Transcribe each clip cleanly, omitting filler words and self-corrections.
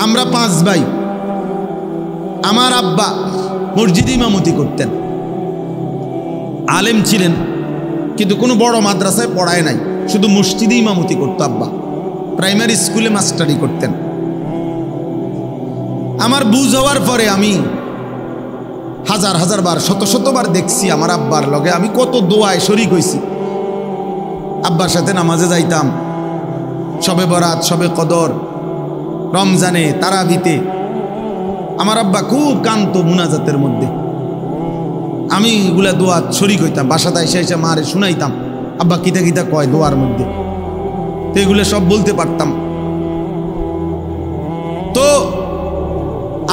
আমরা 5 ভাই। আমার আব্বা মসজিদে ইমামতি করতেন, আলেম ছিলেন, কিন্তু কোনো বড় মাদ্রাসায় পড়ায় নাই, শুধু মসজিদে ইমামতি করতো আব্বা। প্রাইমারি স্কুলে মাস্টারি করতেন। আমার বুঝ হওয়ার পরে আমি হাজার হাজার বার, শত শতবার দেখছি আমার আব্বার লগে আমি কত দোয়ায় শরীক হইছি। আব্বার সাথে নামাজে যাইতাম, শবে বরাত, শবে কদর, রমজানে, তারাবিতে। আমার আব্বা খুব কান্ত মুনাজাতের মধ্যে, আমি এগুলা দোয়া শরীক হইতাম। বাসাতে এসে এসে মারে শুনাইতাম আব্বা কিতা কিতা কয় দোয়ার মধ্যে, তো এগুলো সব বলতে পারতাম। তো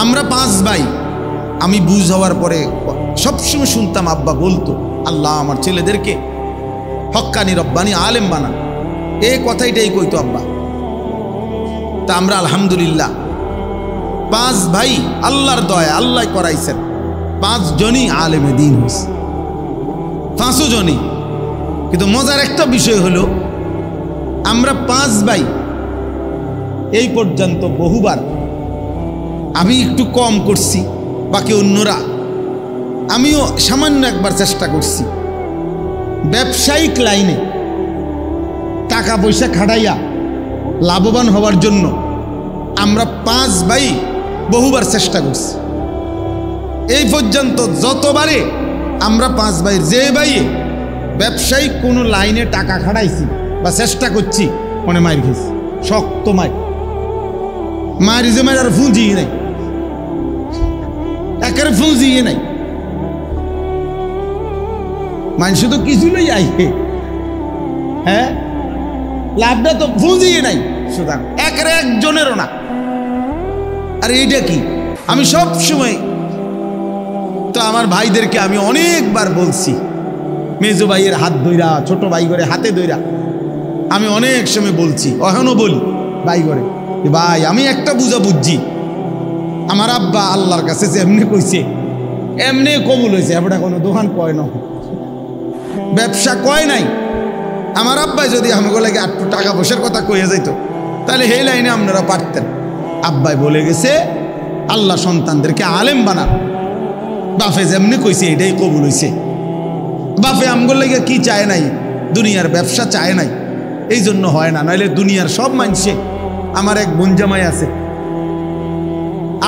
আমরা 5 ভাই। আমি বুঝ হওয়ার পরে সবসময় শুনতাম আব্বা বলতো, আল্লাহ আমার ছেলেদেরকে হক্কানি রব্বানি আলেম বানান, এই কথাইটাই কইতো আব্বা। তা আমরা আলহামদুলিল্লাহ 5 ভাই, আল্লাহর দয়া, আল্লাহ করাইছেন। 5 জনই আলেমে দিন হয়েছে, 5 জনই। কিন্তু মজার একটা বিষয় হলো, আমরা 5 ভাই এই পর্যন্ত বহুবার, আমি একটু কম করছি, বাকি অন্যরা, আমিও সামান্য একবার চেষ্টা করছি ব্যবসায়িক লাইনে টাকা পয়সা খাটাইয়া লাভবান হওয়ার জন্য। আমরা 5 ভাই বহুবার চেষ্টা করছি। এই পর্যন্ত যতবারে আমরা 5 ভাই, যে ভাই ব্যবসায়িক কোনো লাইনে টাকা খাটাইছি বা চেষ্টা করছি, মনে মার খেয়েছি, শক্ত মারি যে মার আর ফুঁজিয়ে নাই, একেবারে ফুঁজিয়ে নাই। মানুষ তো কিছু লই আইহে, হ্যাঁ, লাভটা তো ফুঁজিয়ে নাই, সুতরাং একেবারে একজনেরও না। আর এইটা কি, আমি সব সময় তো আমার ভাইদেরকে আমি অনেকবার বলছি, মেজো ভাইয়ের হাত ধইরা, ছোট ভাই করে হাতে ধইরা আমি অনেক সময় বলছি, এখনো বলি ভাই করে, ভাই আমি একটা বুঝা বুঝছি, আমার আব্বা আল্লাহর কাছে যেমনি কইছে এমনি কবুল হয়েছে। এবারে কোনো দোকান কয় না, ব্যবসা কয় নাই। আমার আব্বাই যদি আমাকে লাগে একটু টাকা পয়সার কথা কয়ে যাইতো, তাহলে এই লাইনে আপনারা পারতেন। আব্বাই বলে গেছে আল্লাহ সন্তানদেরকে আলেম বানান, বাফে যেমনি কইছে এটাই কবুল হয়েছে। বাফে আমগোর লাগে কি চায় নাই, দুনিয়ার ব্যবসা চায় নাই, এই জন্য হয় না। নাহলে দুনিয়ার সব মানুষে, আমার এক বোনজামাই আছে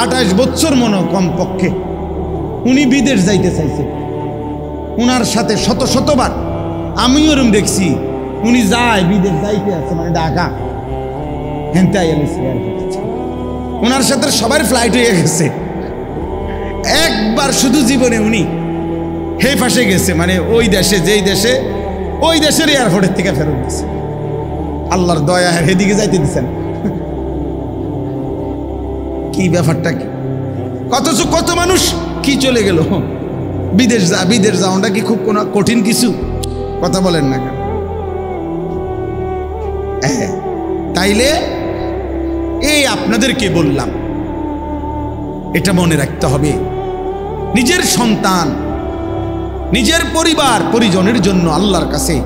28 বছর মনে কমপক্ষে, উনি বিদেশ যাইতে চাইছে। উনার সাথে শত শতবার আমি ওরম দেখছি, উনি যায় বিদেশ যাইতে আছে, মানে ঢাকা হেনতে ওনার সাথে সবার ফ্লাইট হয়ে গেছে। একবার শুধু জীবনে উনি হে ফাঁসে গেছে, মানে ওই দেশে, যেই দেশে, ওই দেশের এয়ারপোর্টের থেকে ফেরত দিচ্ছে। আল্লাহর দয়া, হেদিকে যাইতে দিচ্ছেন, কি ব্যাপারটা কি? কতচ কত মানুষ কি চলে গেল বিদেশ যাওয়াটা কি খুব কোনো কঠিন কিছু? কথা বলেন না কেন? তাইলে এই আপনাদেরকে বললাম, এটা মনে রাখতে হবে, নিজের সন্তান, নিজের পরিবার পরিজনের জন্য আল্লাহর কাছে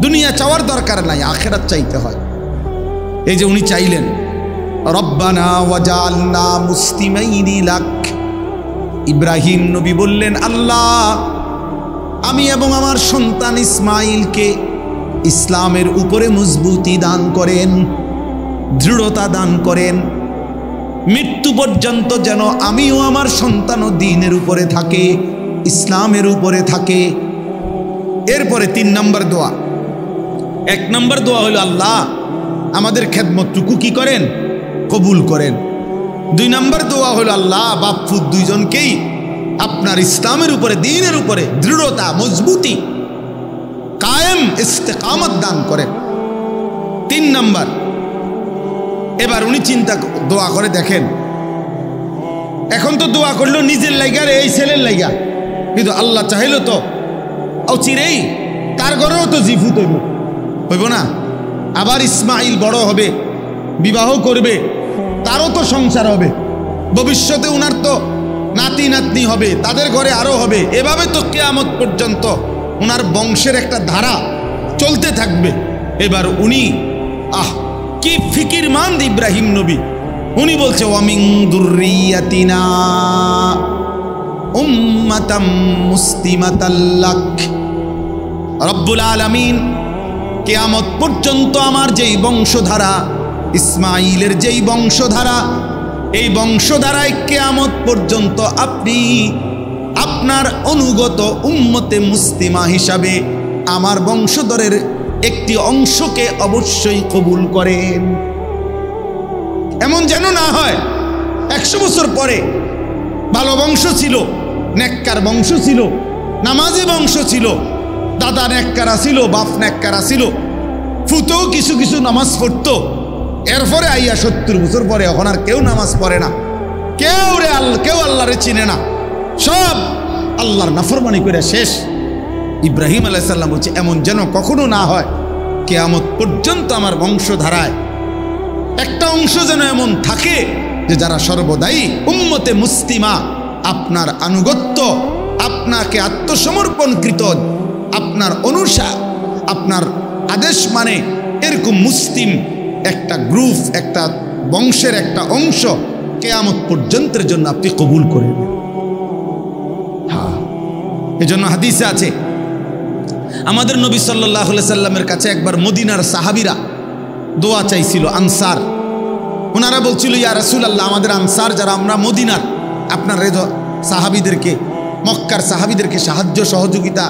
দুনিয়া চাওয়ার দরকার নাই, আখিরাত চাইতে হয়। এই যে উনি চাইলেন, রব্বানা ওয়াজআলনা মুসলিমাইনি লাক। ইব্রাহিম নবী বললেন, আল্লাহ আমি এবং আমার সন্তান ইসমাইলকে ইসলামের উপরে মজবুতি দান করেন, দৃঢ়তা দান করেন, মৃত্যু পর্যন্ত যেন আমিও আমার সন্তানও দ্বীনের উপরে থাকে, ইসলামের উপরে থাকে। এরপরে 3 নম্বর দোয়া। 1 নম্বর দোয়া হলো, আল্লাহ আমাদের খেদমতটুকু কি করেন, কবুল করেন। 2 নম্বর দোয়া হলো, আল্লাহ বাপ পুত দুইজনকেই আপনার ইসলামের উপরে, দ্বীনের উপরে দৃঢ়তা, মজবুতি, কায়েম ইস্তেকামত দান করেন। 3 নম্বর, এবার উনি চিন্তা দোয়া করে দেখেন, এখন তো দোয়া করলো নিজের লাইগা, এই ছেলের লাইগা, কিন্তু আল্লাহ চাইল তো চিরেই তার ঘরেও তো জিফুত হইব না। আবার ইসমাইল বড় হবে, বিবাহ করবে, তারও তো সংসার হবে, ভবিষ্যতে উনার তো নাতি নাতনি হবে, তাদের ঘরে আরো হবে। এভাবে তো কিয়ামত পর্যন্ত উনার বংশের একটা ধারা চলতে থাকবে। এবার উনি কি ফিকিরমান্দ ইব্রাহিম নবী। উনি বলছে ওয়ামিন দুররিয়াতিনা উম্মাতাম মুসলিমাতাল লাক। রব্বুল আলামিন কিয়ামত পর্যন্ত আমার যেই বংশধারা, ইসমাইলের যেই বংশধারা, এই বংশধারায় কিয়ামত পর্যন্ত আপনি আপনার অনুগত উম্মতে মুসলিমা হিসাবে আমার বংশধরের একটি অংশকে অবশ্যই কবুল করেন। এমন যেন না হয় 100 বছর পরে ভালো বংশ ছিল, নেককার বংশ ছিল, নামাজি বংশ ছিল, দাদা নেককারা ছিল, বাপ নেককারা ছিল, ফুতেও কিছু কিছু নামাজ পড়তো, এরপরে আইয়া 70 বছর পরে এখন আর কেউ নামাজ পড়ে না, কেউ আল্লাহরে চিনে না, সব আল্লাহর নাফরমানি করে শেষ। ইব্রাহিম আলাইহিস সালাম বলছে এমন যেন কখনো না হয়, কিয়ামত পর্যন্ত আমার বংশধারায় একটা অংশ যেন এমন থাকে যে যারা সর্বদাই উম্মতে মুসলিমা, আপনার আনুগত্য, আপনাকে আত্মসমর্পণকৃত, আপনার অনুসার, আপনার আদেশ মানে এরকম মুসলিম একটা গ্রুপ, একটা বংশের একটা অংশ কিয়ামত পর্যন্তের জন্য আপনি কবুল করে নেন। হ্যাঁ, এজন্য হাদিসে আছে আমাদের নবী সাল্লাল্লাহু আলাইহি সাল্লামের কাছে একবার মদিনার সাহাবীরা দোয়া চাইছিল, আনসার। ওনারা বলছিল ইয়া রাসূলুল্লাহ, আমাদের আনসার যারা আমরা মদিনার আপনার সাহাবীদেরকে, মক্কার সাহাবীদেরকে সাহায্য সহযোগিতা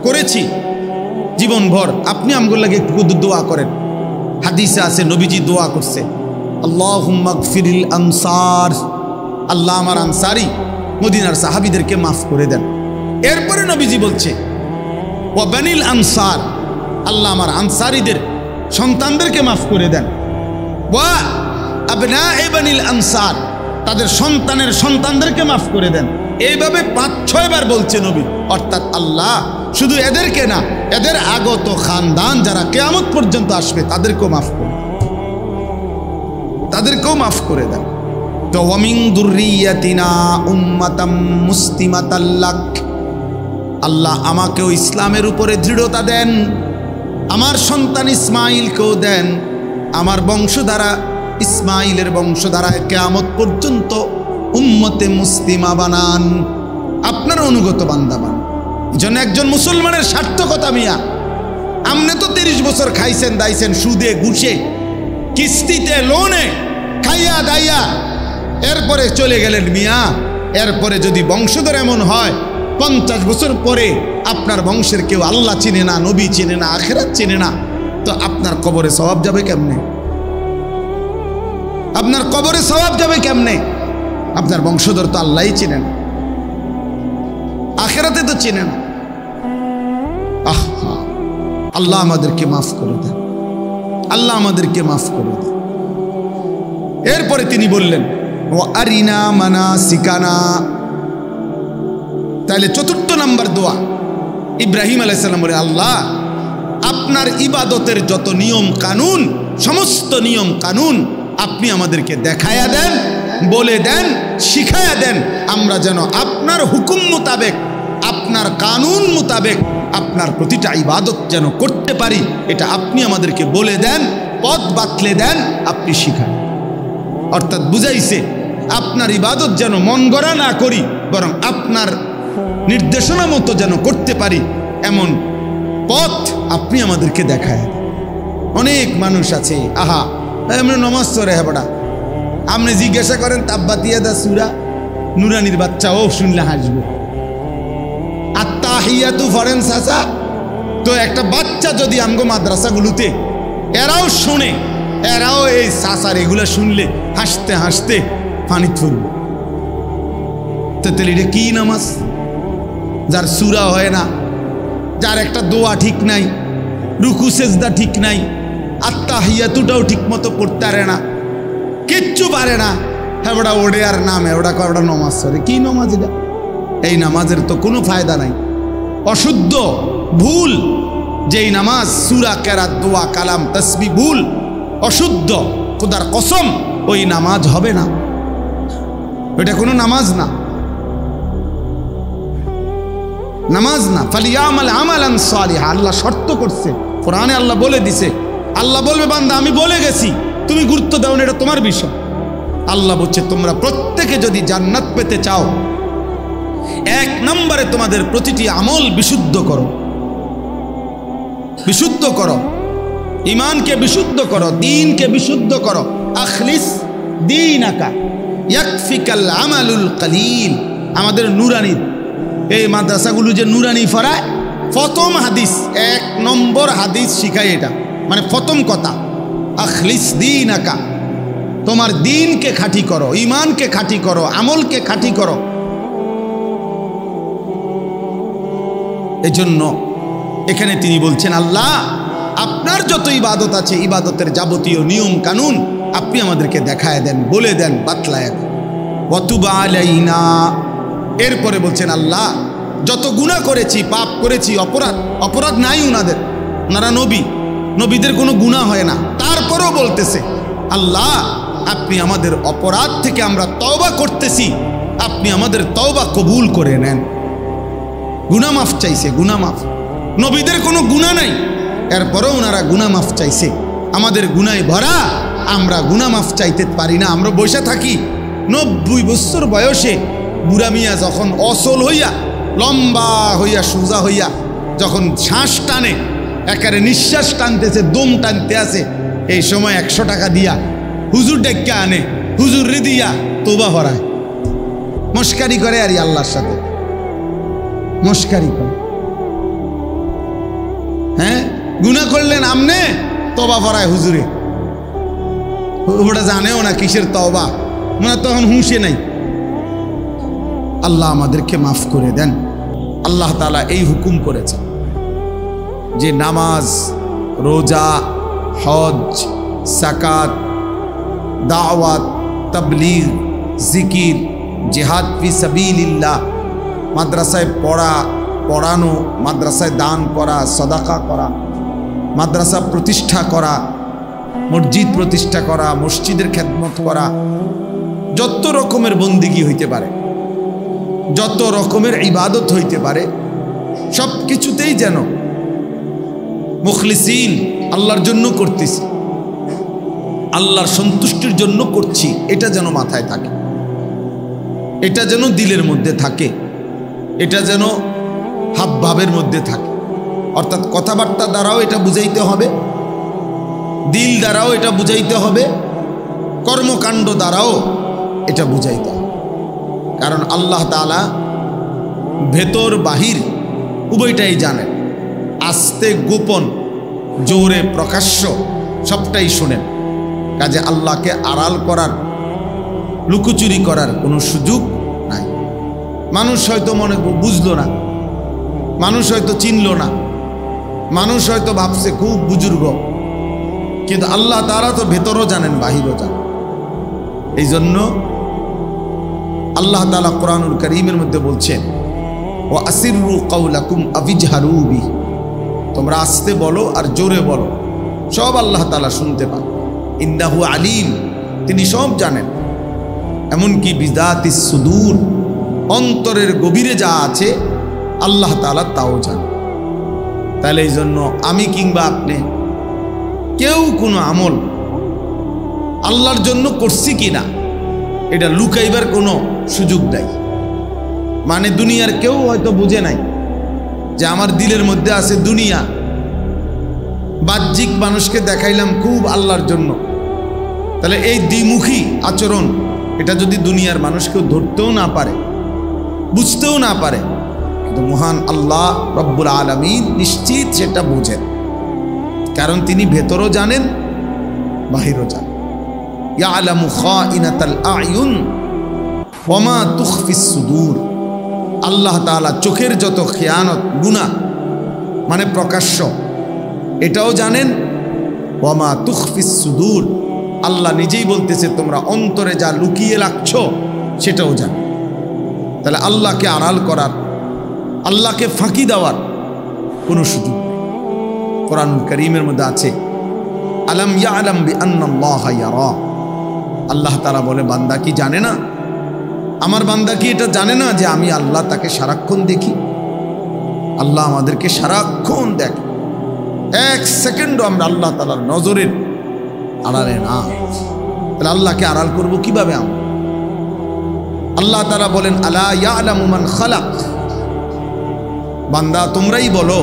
করেছি জীবনভর, আপনি আমগুলো লাগে একটু দোয়া করেন। হাদিসে আছে নবীজি দোয়া করছে, আল্লাহুম্মা গফিরিল আনসার, আল্লাহ আমার আনসারি মদিনার সাহাবীদেরকে মাফ করে দেন। এরপরে নবীজি বলছে ওয়া বানিল আনসার, আল্লাহ আমার আনসারীদের সন্তানদেরকে মাফ করে দেন। ওয়া আবনায়ে বানিল আনসার, তাদের সন্তানের সন্তানদেরকে মাফ করে দেন। এইভাবে 5-6 বার বলছে নবী। অর্থাৎ আল্লাহ শুধু এদেরকে না, এদের আগত খানদান যারা কিয়ামত পর্যন্ত আসবে তাদেরকেও মাফ করে দেন, তাদেরকেও মাফ করে দেন। তো ওয়ামিন দুররিয়াতিনা উম্মাতাম মুসলিমাতাল লাক, আল্লাহ আমাকেও ইসলামের উপরে দৃঢ়তা দেন, আমার সন্তান ইসমাইলকেও দেন, আমার বংশধারা ইসমাইলের বংশধারায় কিয়ামত পর্যন্ত উম্মতে মুসলিমা বানান, আপনার অনুগত বান্দা বানান। এজন্য একজন মুসলমানের সার্থকতা মিয়া, আপনি তো 30 বছর খাইছেন দাইছেন সুদে ঘুষে কিস্তিতে লোনে খাইয়া দাইয়া, এরপরে চলে গেলেন মিয়া। এরপরে যদি বংশধর এমন হয় 50 বছর পরে আপনার বংশের কেউ আল্লাহ চিনে না, নবী চিনে না, আখিরাত চিনে না, তো আপনার কবরে সওয়াব যাবে কেমনে? আপনার কবরে সওয়াব যাবে কেমনে? আপনার বংশধর তো আল্লাহই চিনেন, আখিরাতে তো চিনেন। আহা, আল্লাহ আমাদেরকে মাফ করে দেন, আল্লাহ আমাদেরকে মাফ করে দেন। এরপরে তিনি বললেন ওয়া আরিনা মানাসিকানা। তাহলে 4 নম্বর দোয়া ইব্রাহিম আলাইহিস সালাম বলে, আল্লাহ আপনার ইবাদতের যত নিয়ম কানুন, সমস্ত নিয়ম কানুন আপনি আমাদেরকে দেখায়া দেন, বলে দেন, শিখায়া দেন, আমরা যেন আপনার হুকুম মোতাবেক, আপনার কানুন মোতাবেক আপনার প্রতিটা ইবাদত যেন করতে পারি, এটা আপনি আমাদেরকে বলে দেন, পথ বাতলে দেন, আপনি শিখান। অর্থাৎ বুঝাইছে আপনার ইবাদত যেন মন গড়া না করি, বরং আপনার নির্দেশনা মতো যেন করতে পারি, এমন পথ আপনি আমাদেরকে দেখায়। অনেক মানুষ আছে, আহা আমরা নমাজ পড়ে হেবড়া, আপনি জিজ্ঞাসা করেন তাব্বাতিয়া দা সূরা নুরানির বাচ্চা ও শুনলে হাসবো, আত্তাহিয়াতু ফরেন চাচা। তো একটা বাচ্চা যদি আমগো মাদ্রাসাগুলোতে এরাও শোনে, এরাও এই চাচার এগুলো শুনলে হাসতে হাসতে পানি তুলবে। তো তাহলে এটা কি নামাজ? যার সূরা হয় না, যার একটা দোয়া ঠিক নাই, রুকু সেজদা ঠিক নাই, আত্তাহিয়াতুটাও ঠিক মতো পড়তে পারে না, কিচ্ছু পারে না, হ্যাঁ ওটা ওড়ে আর নামে ওটা ওটা নমাজ করে। কি নমাজ এটা? এই নামাজের তো কোনো ফায়দা নাই, অশুদ্ধ, ভুল। যেই নামাজ সূরা কেরাত দোয়া কালাম তাসবিহ ভুল, অশুদ্ধ, খোদার কসম ওই নামাজ হবে না, ওইটা কোনো নামাজ না, নামাজ না। ফালিয়ামাল আমালান সালিহা, আল্লাহ শর্ত করছে কোরআনে, আল্লাহ বলে দিছে, আল্লাহ বলবে বান্দা আমি বলে গেছি তুমি গুরুত্ব দাও না, এটা তোমার বিষয়। আল্লাহ বলছে তোমরা প্রত্যেকে যদি জান্নাত পেতে চাও, এক নম্বরে তোমাদের প্রতিটি আমল বিশুদ্ধ করো, বিশুদ্ধ করো, ঈমানকে বিশুদ্ধ করো, দ্বীনকে বিশুদ্ধ করো। আখলিস দীনাকা ইয়াকফিকাল আমালুল কলিল। আমাদের নুরানি এই মাদ্রাসাগুলো যে নুরানি ফরায়, প্রথম হাদিস, এক নম্বর হাদিস শিখায় এটা, মানে প্রথম কথা আখলিস দীনাকা, তোমার দ্বীনকে খাঁটি করো, ঈমানকে খাঁটি করো, আমলকে খাঁটি করো। এজন্য এখানে তিনি বলছেন, আল্লাহ আপনার যত ইবাদত আছে, ইবাদতের যাবতীয় নিয়ম কানুন আপনি আমাদেরকে দেখায় দেন, বলে দেন, বাতলায় দেন। ওয়াতুবা আলাইনা, এরপরে বলছেন আল্লাহ যত গুনাহ করেছি, পাপ করেছি, অপরাধ নাই ওনাদের, ওনারা নবী, নবীদের কোনো গুনাহ হয় না, তারপরেও বলতেছে আল্লাহ আপনি আমাদের অপরাধ থেকে আমরা তওবা করতেছি, আপনি আমাদের তওবা কবুল করে নেন। গুনাহ মাফ চাইছে, গুনাহ মাফ, নবীদের কোনো গুনাহ নাই, এরপরেও ওনারা গুনাহ মাফ চাইছে। আমাদের গুনায় ভরা, আমরা গুনাহ মাফ চাইতে পারি না, আমরা বসে থাকি। 90 বছর বয়সে বুড়া মিয়া যখন অসল হইয়া, লম্বা হইয়া, সোজা হইয়া যখন শ্বাস টানে, একেবারে নিঃশ্বাস টানতেছে, দম টানতে আছে, এই সময় 100 টাকা দিয়া হুজুর ডেকে আনে, হুজুর রে দিয়া তওবা ভরায়, মস্কারি করে আর আল্লাহর সাথে মস্কারি করে। হ্যাঁ, গুনাহ করলেন আমনে, তওবা ভরায় হুজুরে, ওটা জানেও না কিসের তওবা, মানে তখন হুঁশে নাই। আল্লাহ আমাদেরকে মাফ করে দেন। আল্লাহ তাআলা এই হুকুম করেছেন যে নামাজ, রোজা, হজ, যাকাত, দাওয়াত, তাবলীগ, জিকির, জিহাদ ফি সাবিলিল্লাহ, মাদ্রাসায় পড়ানো, মাদ্রাসায় দান করা, সাদাকা করা, মাদ্রাসা প্রতিষ্ঠা করা, মসজিদ প্রতিষ্ঠা করা, মসজিদের খেদমত করা, যত রকমের বন্দিগি হইতে পারে, যত রকমের ইবাদত হইতে পারে, সব কিছুতেই যেন মুখলিসিন, আল্লাহর জন্য করতেছি, আল্লাহর সন্তুষ্টির জন্য করছি, এটা যেন মাথায় থাকে, এটা যেন দিলের মধ্যে থাকে, এটা যেন হাবভাবের মধ্যে থাকে। অর্থাৎ কথাবার্তা দ্বারাও এটা বুঝাইতে হবে, দিল দ্বারাও এটা বুঝাইতে হবে, কর্মকাণ্ড দ্বারাও এটা বুঝাইতে হবে। কারণ আল্লাহ তাআলা ভেতর বাহির উভয়টাই জানেন, আস্তে গোপন, জোরে প্রকাশ্য, সবটাই শোনেন। কাজে আল্লাহকে আড়াল করার, লুকোচুরি করার কোনো সুযোগ নাই। মানুষ হয়তো মনে বুঝলো না, মানুষ হয়তো চিনল না, মানুষ হয়তো ভাবছে খুব বুজুর্গ, কিন্তু আল্লাহ তাআলা তো ভেতরও জানেন, বাহিরও জানেন। এই জন্য আল্লাহ তাআলা কোরআনুল কারীমের মধ্যে বলছেন, ওয়া আসিররু কাওলাকুম আবিজহারু বিহি, তোমরা আস্তে বলো আর জোরে বলো, সব আল্লাহ তাআলা শুনতে পান। ইন্নাহু আলিম, তিনি সব জানেন। এমনকি বিযাতিস সুদূর, অন্তরের গভীরে যা আছে আল্লাহ তাআলা তাও জানেন। তাহলে এই জন্য আমি কিংবা আপনি কেউ কোনো আমল আল্লাহর জন্য করছি কিনা এটা লুকাইবার কোনো সুযোগ নাই। মানে দুনিয়ার কেউ হয়তো বুঝে নাই যে আমার দিলের মধ্যে আছে দুনিয়া, বাহ্যিক মানুষকে দেখাইলাম খুব আল্লাহর জন্য, তাহলে এই দ্বিমুখী আচরণ এটা যদি দুনিয়ার মানুষ কেউ ধরতেও না পারে, বুঝতেও না পারে, কিন্তু মহান আল্লাহ রব্বুল আলামিন নিশ্চিত সেটা বুঝেন, কারণ তিনি ভেতরও জানেন, বাহিরও জানেন। ইয়ালামু খাইনাতাল আয়ুন ওয়া মা তুখফিস সুদূর, আল্লাহ তাআলা চোখের যত খেয়ানত, গুনাহ মানে প্রকাশ্য, এটাও জানেন। ওয়া মা তুখফিস সুদূর, আল্লাহ নিজেই বলতেছে তোমরা অন্তরে যা লুকিয়ে রাখছো সেটাও জানেন। তাহলে আল্লাহকে আড়াল করার, আল্লাহকে ফাঁকি দেওয়ার কোনো সুযোগ নেই। কোরআনুল কারীমের মধ্যে আছে, আলাম ইয়ালাম বিআন্নাল্লাহা ইয়ারা, আল্লাহ তাআলা বলে বান্দা কি জানে না, আমার বান্দা কি এটা জানে না যে আমি আল্লাহ তাকে সারাক্ষণ দেখি। আল্লাহ আমাদেরকে সারাক্ষণ দেখে, এক সেকেন্ডও আমরা আল্লাহ তাআলার নজরের আড়ালে না। তাহলে আল্লাহকে আড়াল করব কিভাবে আমরা? আল্লাহ তাআলা বলেন, আলা ইয়ালামু মান খালাক, বান্দা তোমরাই বলো,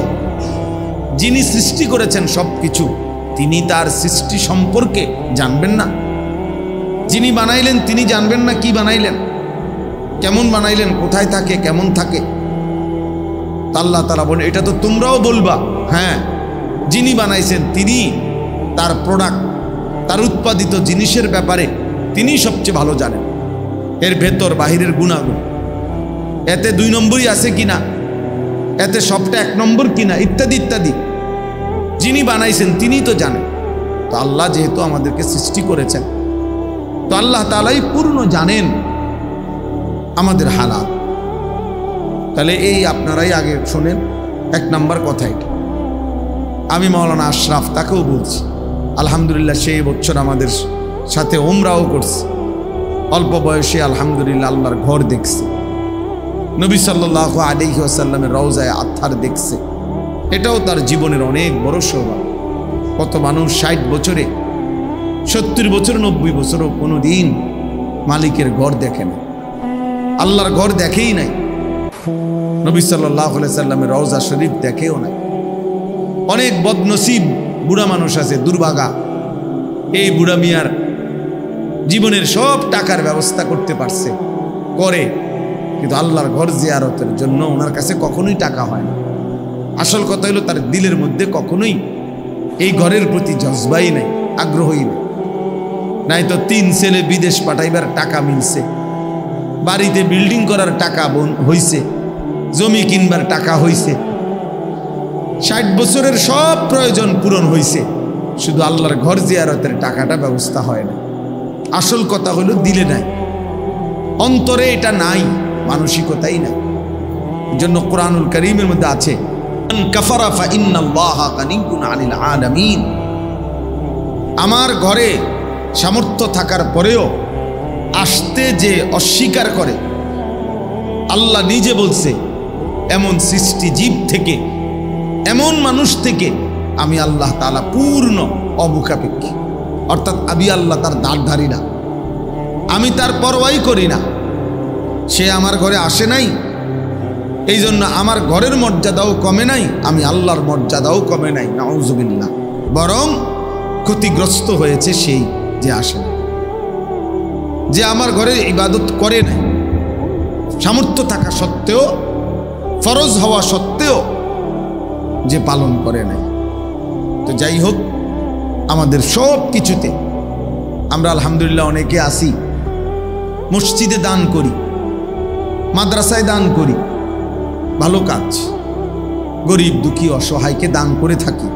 যিনি সৃষ্টি করেছেন সবকিছু তিনি তার সৃষ্টি সম্পর্কে জানবেন না? যিনি বানাইলেন তিনি জানবেন না কি বানাইলেন, কেমন বানাইলেন, কোথায় থাকে, কেমন থাকে? আল্লাহ তাআলা বলেন, এটা তো তোমরাও বলবা, হ্যাঁ যিনি বানাইছেন তিনি তার প্রোডাক্ট, তার উৎপাদিত জিনিসের ব্যাপারে তিনি সবচেয়ে ভালো জানেন, এর ভেতর বাহিরের গুণাগুণ, এতে 2 নম্বরই আছে কিনা, এতে সবটা 1 নম্বর কিনা, ইত্যাদি ইত্যাদি। যিনি বানাইছেন তিনি তো জানেন। তো আল্লাহ যেহেতু আমাদেরকে সৃষ্টি করেছেন, তো আল্লাহ তাআলাই পূর্ণ জানেন আমাদের হালাত। তাহলে এই আপনারাই আগে শোনেন, 1 নম্বর কথা এটা। আমি মাওলানা আশরাফ তাকেও বলছি, আলহামদুলিল্লাহ সেই বছর আমাদের সাথে উমরাও করছে, অল্প বয়সে আলহামদুলিল্লাহ আল্লাহর ঘর দেখছে, নবী সাল্লাল্লাহু আলাইহি ওয়াসাল্লামের রওজায়ে আতহার দেখছে, এটাও তার জীবনের অনেক বড় সৌভাগ্য। কত মানুষ 60 বছরে, 70 বছর, 90 বছরও কোনো দিন মালিকের ঘর দেখে না, আল্লাহর ঘর দেখেই নাই, নবী সাল্লাল্লাহু আলাইহি ওয়াসাল্লামের রওজা শরীফ দেখেও নাই। অনেক বদনসিব বুড়া মানুষ আছে, দুর্ভাগা, এই বুড়া মিয়ার জীবনের সব টাকার ব্যবস্থা করতে পারছে, করে, কিন্তু আল্লাহর ঘর জিয়ারতের জন্য ওনার কাছে কখনোই টাকা হয় না। আসল কথা হলো তার দিলের মধ্যে কখনোই এই ঘরের প্রতি জজবাই নাই, আগ্রহই নেই। নাই তো 3 ছেলে বিদেশ পাঠাইবার টাকা মিলছে, বাড়িতে বিল্ডিং করার টাকা হইছে, জমি কিনবার টাকা হইছে, 60 বছরের সব প্রয়োজন পূরণ হইছে, শুধু আল্লাহর ঘর জিয়ারতের টাকাটা ব্যবস্থা হয় না। আসল কথা হলো দিলে নাই, অন্তরে এটা নাই, মানসিকতাই নাই। এই জন্য কোরআনুল কারীমের মধ্যে আছে, কাফারা ফা ইন্নাল্লাহা গানিয়্যুন আনিল আলামিন, আমার ঘরে সামর্থ্য থাকার পরেও আসতে যে অস্বীকার করে, আল্লাহ নিজে বলছে, এমন সৃষ্টি জীব থেকে, এমন মানুষ থেকে আমি আল্লাহ তাআলা পূর্ণ অমুখাপেক্ষী। অর্থাৎ আমি আল্লাহ তার দাঁড়ধারী না, আমি তার পরোয়াই করি না। সে আমার ঘরে আসে নাই, এই জন্য আমার ঘরের মর্যাদাও কমে নাই, আমি আল্লাহর মর্যাদাও কমে নাই, নাউযুবিল্লাহ। বরং ক্ষতিগ্রস্ত হয়েছে সেই যে আসে না, যে আমার ঘরে ইবাদত করে নাই, সামর্থ্য থাকা সত্ত্বেও, ফরজ হওয়া সত্ত্বেও যে পালন করে নাই। তো যাই হোক, আমাদের সব কিছুতে আমরা আলহামদুলিল্লাহ অনেকে আসি, মসজিদে দান করি, মাদ্রাসায় দান করি, ভালো কাজ, গরিব দুঃখী অসহায়কে দান করে থাকি।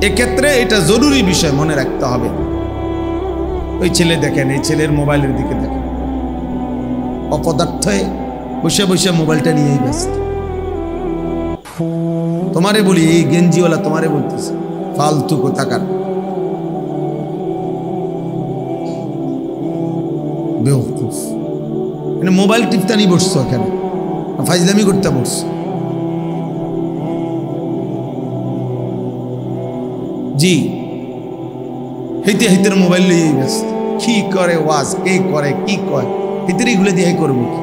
এক্ষেত্রে এটা জরুরি বিষয় মনে রাখতে হবে। ওই ছেলে দেখেন, এই ছেলের মোবাইলের দিকে দেখেন, অপদার্থে বসে বসে মোবাইলটা নিয়েই ব্যস্ত। তোমারে বলি, এই গেঞ্জিওয়ালা তোমারে বলতেছে, ফালতু কোথাকার, বেওকুফ। মোবাইল টিপতানি বসছো, এখানে ফাইজলামি করতে বসছো। জি, হেঁটে হেঁটের মোবাইল নিয়েই ব্যস্ত, কি করে ওয়াজ, কে করে, কি কয়, হেঁটের এগুলো দিয়ে করবো কি?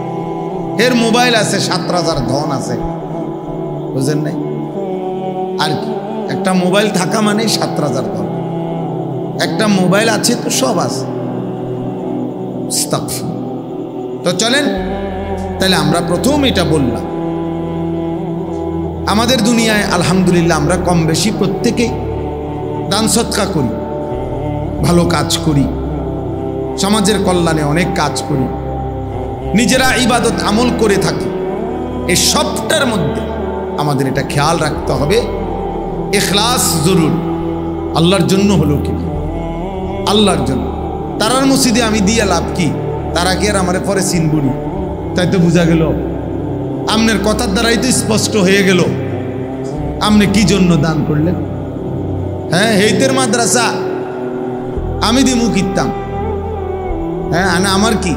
এর মোবাইল আছে, 7,000 ধন আছে, বুঝেন নাই? আর কি, একটা মোবাইল থাকা মানে 7,000 ধন। একটা মোবাইল আছে তো সব আছে। তো চলেন, তাহলে আমরা প্রথম এটা বললাম, আমাদের দুনিয়ায় আলহামদুলিল্লাহ আমরা কম বেশি প্রত্যেকেই দান সৎকা করি, ভালো কাজ করি, সমাজের কল্যাণে অনেক কাজ করি, নিজেরা ইবাদত আমল করে থাকি। এই সবটার মধ্যে আমাদের এটা খেয়াল রাখতে হবে, ইখলাস জরুর, আল্লাহর জন্য হলো কি, আল্লাহর জন্য। তারার মসজিদে আমি দিয়ে লাভ কি, তারা কি আর আমার পরে চিনবুনি? তাই তো বোঝা গেল, আপনার কথার দ্বারাই তো স্পষ্ট হয়ে গেল আপনি কি জন্য দান করলেন। হ্যাঁ, হেইতের মাদ্রাসা আমি দিমু কিনতাম, হ্যাঁ, আমার কি,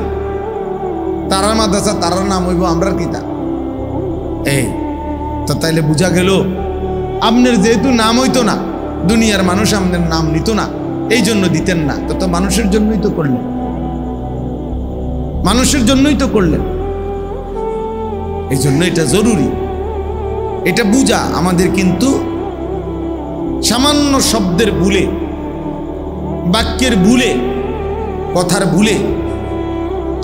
তারার মাদ্রাসা তারার নাম হইব, আমরার কিতা। এই তো তাইলে বোঝা গেল আপনার যেহেতু নাম হইতো না, দুনিয়ার মানুষ আপনার নাম নিত না, এই জন্য দিতেন না। তো মানুষের জন্যই তো করলেন, মানুষের জন্যই তো করলেন। এই জন্য এটা জরুরি, এটা বুঝা আমাদের। কিন্তু সামান্য শব্দের ভুলে, বাক্যের ভুলে, কথার ভুলে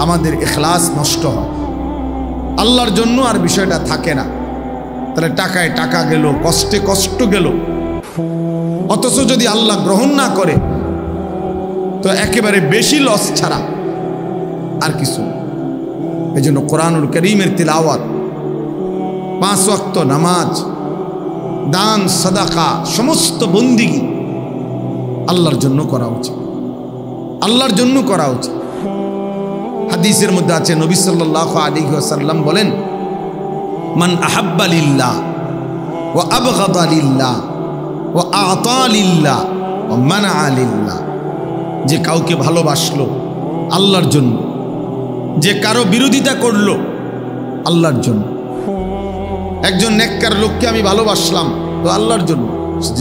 আমাদের ইখলাস নষ্ট হয়, আল্লাহর জন্য আর বিষয়টা থাকে না। তাহলে টাকায় টাকা গেল, কষ্টে কষ্ট গেল, অথচ যদি আল্লাহ গ্রহণ না করে তো একেবারে বেশি লস ছাড়া আর কিছু। এই জন্য কোরআনুল কারীমের তিলাওয়াত, 5 ওয়াক্ত নামাজ, দান, সাদাকা, সমস্ত বন্দিগি আল্লাহর জন্য করা উচিত, আল্লাহর জন্য করা উচিত। হাদিসের মধ্যে আছে, নবী সাল্লাল্লাহু আলাইহি ওয়াসাল্লাম বলেন, মান আহাব্বা লিল্লাহ ওয়া আবগাদা লিল্লাহ ওয়া আ'তা লিল্লাহ ওয়া মানা'a লিল্লাহ। যে কাউকে ভালোবাসলো আল্লাহর জন্য, যে কারো বিরোধিতা করলো আল্লাহর জন্য। একজন নেককার লোককে আমি ভালোবাসলাম তো আল্লাহর জন্য,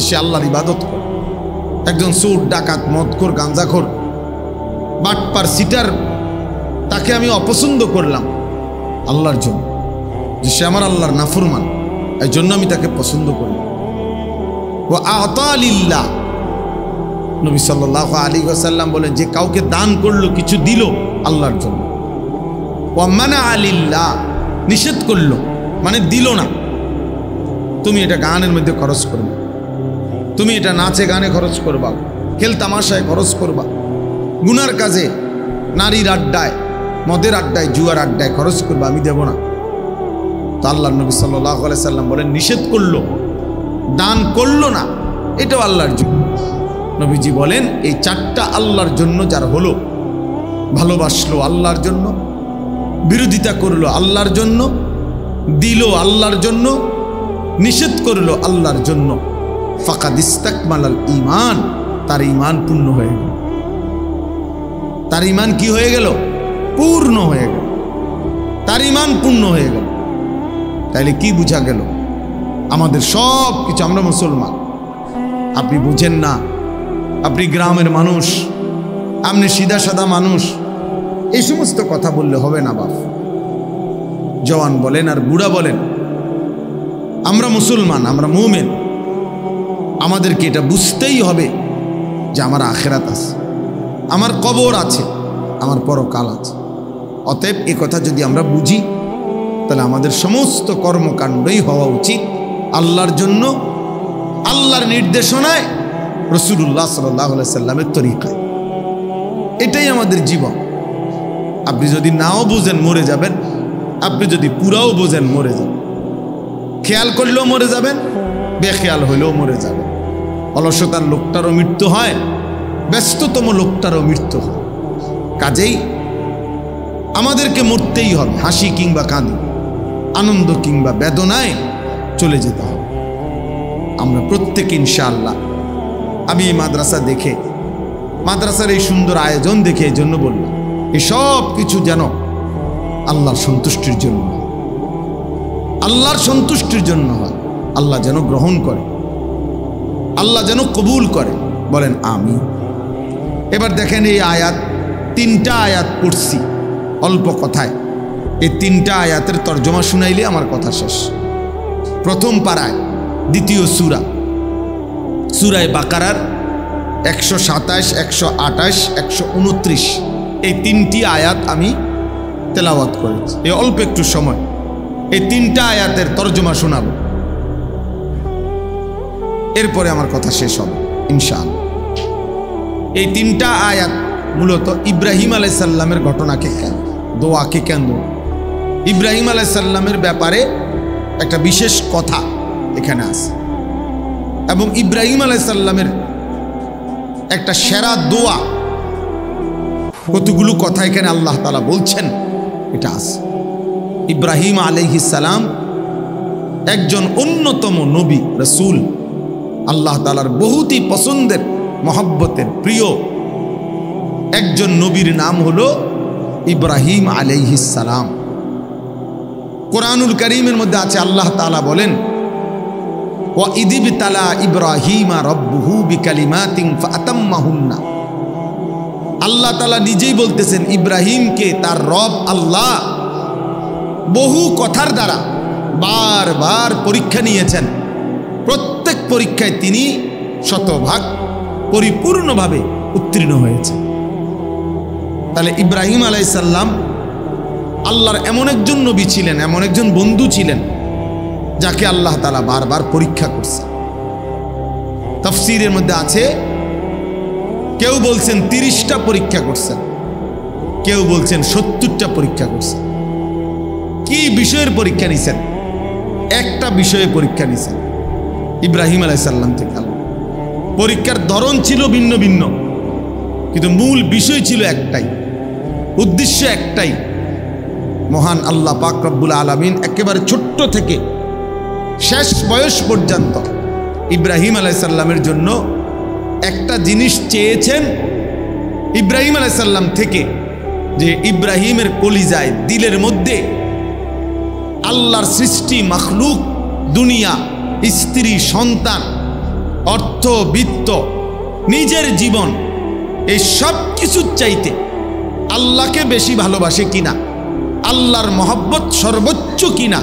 সে আল্লাহর ইবাদত করে। একজন চোর, ডাকাত, মদখোর, গাঁজাখোর, বাটপার, সিটার, তাকে আমি অপছন্দ করলাম আল্লাহর জন্য, যে সে আমার আল্লাহর নাফরমান, এই জন্য আমি তাকে পছন্দ করি। ওয়া আ'তা লিল্লাহ, নবী সাল্লাল্লাহু আলাইহি ওয়াসাল্লাম বলেন, যে কাউকে দান করলো, কিছু দিল আল্লাহর জন্য। ওয়া মানা'a লিল্লাহ, নিষেধ করলো মানে দিল না। তুমি এটা গানের মধ্যে খরচ করবে, তুমি এটা নাচে গানে খরচ করবা, খেল তামাশায় খরচ করবা, গুনার কাজে, নারীর আড্ডায়, মদের আড্ডায়, জুয়ার আড্ডায় খরচ করবা, আমি দেব না। তো আল্লাহর নবী সাল্লাল্লাহু আলাইহি সাল্লাম বলেন, নিষেধ করলো, দান করলো না, এটাও আল্লাহর জন্য। নবীজি বলেন, এই 4টা আল্লাহর জন্য যার হলো, ভালোবাসলো আল্লাহর জন্য, বিরোধিতা করলো আল্লাহর জন্য, দিল আল্লাহর জন্য, নিষেধ করলো আল্লাহর জন্য, ফাকাদ ইস্তাকমালাল ঈমান, তার ঈমান পূর্ণ হয়ে গেল। তার ঈমান কি হয়ে গেল? পূর্ণ হয়ে গেল, তার ঈমান পূর্ণ হয়ে গেল। তাইলে কি বুঝা গেল? আমাদের সব কিছু, আমরা মুসলমান, আপনি বুঝেন না, আপনি গ্রামের মানুষ, আপনি সিধা সাদা মানুষ, এই সমস্ত কথা বললে হবে না বাপ। জওয়ান বলেন আর বুড়া বলেন, আমরা মুসলমান, আমরা মুমিন, আমাদেরকে এটা বুঝতেই হবে যে আমার আখিরাত আছে, আমার কবর আছে, আমার পরকাল আছে। অতএব এই কথা যদি আমরা বুঝি, তাহলে আমাদের সমস্ত কর্মকাণ্ডই হওয়া উচিত আল্লাহর জন্য, আল্লাহর নির্দেশনায়, রাসূলুল্লাহ সাল্লাল্লাহু আলাইহি সাল্লামের তরিকায়। এটাই আমাদের জীবন। আপনি যদি নাও বোঝেন মরে যাবেন, আপনি যদি পুরাও বোঝেন মরে যাবেন, খেয়াল করলেও মরে যাবেন, বেখেয়াল হইলেও মরে যাবেন। অলসতার লোকটারও মৃত্যু হয়, ব্যস্ততম লোকটারও মৃত্যু হয়। কাজেই আমাদেরকে মরতেই হবে, হাসি কিংবা কাঁদি, আনন্দ কিংবা বেদনায় চলে যেতে হবে। আমরা প্রত্যেকে ইনশাআল্লাহ, আমি এই মাদ্রাসা দেখে, মাদ্রাসার এই সুন্দর আয়োজন দেখে এই জন্য বললাম, এই সব কিছু যেন আল্লাহর সন্তুষ্টির জন্য হয়, আল্লাহর সন্তুষ্টির জন্য হয়। আল্লাহ যেন গ্রহণ করে, আল্লাহ যেন কবুল করে, বলেন আমিন। এবার দেখেন, এই আয়াত, 3টা আয়াত পড়ছি অল্প কথায়। এই 3টা আয়াতের তর্জমা শুনাইলে আমার কথা শেষ। প্রথম পারায়, দ্বিতীয় সূরা, সূরায়ে বাকারার 127, 128, 129, এই 3টি আয়াত আমি তেলাওয়াত করেছি। এই অল্প একটু সময় এই 3টা আয়াতের তর্জমা শোনাবো, এরপরে আমার কথা শেষ হবে ইনশাআল্লাহ। এই 3টা আয়াত মূলত ইব্রাহিম আলাইহিস সালামের ঘটনাকে, দোয়াকে কেন্দ্র, ইব্রাহিম আলাইহিস সালামের ব্যাপারে একটা বিশেষ কথা এখানে আছে, এবং ইব্রাহিম আলাইহিস সালামের একটা সেরা দোয়া, কতগুলো কথা এখানে আল্লাহ তাআলা বলছেন, এটা আছে। ইব্রাহিম আলাইহিস সালাম একজন অন্যতম নবী, রাসূল, আল্লাহ তাআলার বহুতই পছন্দের, মহব্বতের, প্রিয় একজন নবীর নাম হলো ইব্রাহিম আলাইহিস সালাম। কোরআনুল কারীমের মধ্যে আছে, আল্লাহ তাআলা বলেন, ওয়া ইযিবতালা ইব্রাহিমা রাব্বুহু বিকালিমাতিন ফাআতাম্মাহুন্না। আল্লাহ তাআলা নিজেই বলতেছেন ইব্রাহিমকে তার রব আল্লাহ বহু কথার দ্বারা বারবার পরীক্ষা নিয়েছেন। প্রত্যেক পরীক্ষায় তিনি শতভাগ পরিপূর্ণভাবে উত্তীর্ণ হয়েছেন। তাহলে ইব্রাহিম আলাইহিস সালাম আল্লাহর এমন একজন নবী ছিলেন, এমন একজন বন্ধু ছিলেন যাকে আল্লাহ তাআলা বারবার পরীক্ষা করছেন। তাফসীরের মধ্যে আছে কেউ বলছেন 30টা পরীক্ষা করছেন, কেউ বলছেন 70টা পরীক্ষা করছেন। কি বিষয়ের পরীক্ষা নিছেন? একটা বিষয়ে পরীক্ষা নিছেন ইব্রাহিম আলাইহিস সালাম থেকে। পরীক্ষার ধরন ছিল ভিন্ন ভিন্ন, কিন্তু মূল বিষয় ছিল একটাই, উদ্দেশ্য একটাই। মহান আল্লাহ পাক রব্বুল আলামিন একেবারে ছোট্ট থেকে শেষ বয়স পর্যন্ত ইব্রাহিম আলাইহিস সালামের জন্য একটা জিনিস চেয়েছেন ইব্রাহিম আলাইহিস সালাম থেকে, যে ইব্রাহিমের কলিজায় দিলের মধ্যে আল্লাহর সৃষ্টি মাখলুক, দুনিয়া, স্ত্রী, সন্তান, অর্থ, বিত্ত, নিজের জীবন, এই সব কিছুর চাইতে আল্লাহকে বেশি ভালোবাসে কিনা, আল্লাহর মহব্বত সর্বোচ্চ কিনা,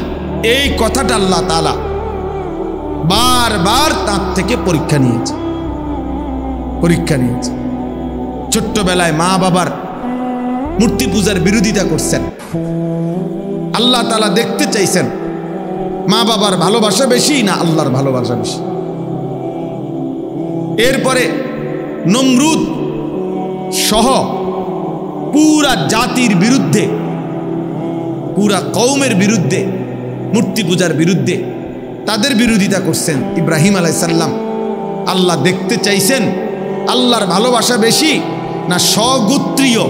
এই কথাটা আল্লাহ তাআলা বারবার তার থেকে পরীক্ষা নিয়েছে। ছোট্টবেলায় মা বাবার মূর্তি পূজার বিরোধিতা করছেন। আল্লাহ তাআলা দেখতে চাইছেন মা বাবার ভালোবাসা বেশি না আল্লাহর ভালোবাসা বেশি। এরপরে নমরুদ সহ পুরা জাতির বিরুদ্ধে, পুরা কওমের বিরুদ্ধে, মূর্তি পূজার বিরুদ্ধে তাদের বিরোধিতা করছেন ইব্রাহিম আলাইহিস সালাম। আল্লাহ দেখতে চাইছেন আল্লাহর ভালোবাসা বেশি না স্বগোত্রীয়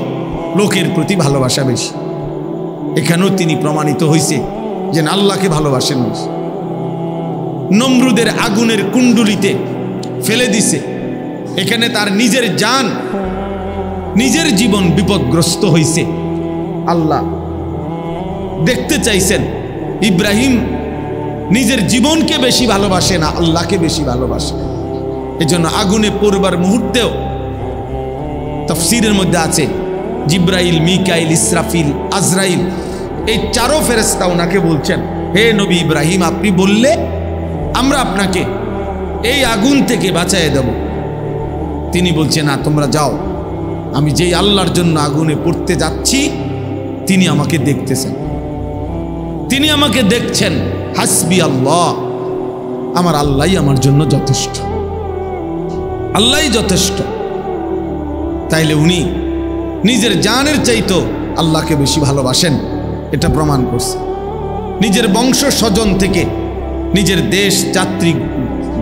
লোকের প্রতি ভালোবাসা বেশি। এখানেও তিনি প্রমাণিত হয়েছে যে আল্লাহকে ভালোবাসেন বেশি। নমরুদের আগুনের কুণ্ডুলিতে ফেলে দিছে, এখানে তার নিজের জান, নিজের জীবন বিপদগ্রস্ত হয়েছে। আল্লাহ দেখতে চাইছেন ইব্রাহিম নিজের জীবনকে বেশি ভালোবাসে না আল্লাহকে বেশি ভালোবাসে। এজন্য আগুনে পড়বার মুহূর্তেও তাফসীরের মধ্যে আছে জিব্রাইল, মিকাইল, ইসরাফিল, আজরাইল, এই চারো ফেরেশতা ওনাকে বলছেন, হে নবী ইব্রাহিম, আপনি বললে আমরা আপনাকে এই আগুন থেকে বাঁচায় দেব। তিনি বলছেন, না, তোমরা যাও, আমি যেই আল্লাহর জন্য আগুনে পড়তে যাচ্ছি তিনি আমাকে দেখতেছেন, তিনি আমাকে দেখছেন। হাসবি আল্লাহ, আমার আল্লাহই আমার জন্য যথেষ্ট, আল্লাহই যথেষ্ট। তাইলে উনি নিজের জানের চাইতো আল্লাহকে বেশি ভালোবাসেন, এটা প্রমাণ করছে। নিজের বংশ স্বজন থেকে, নিজের দেশ,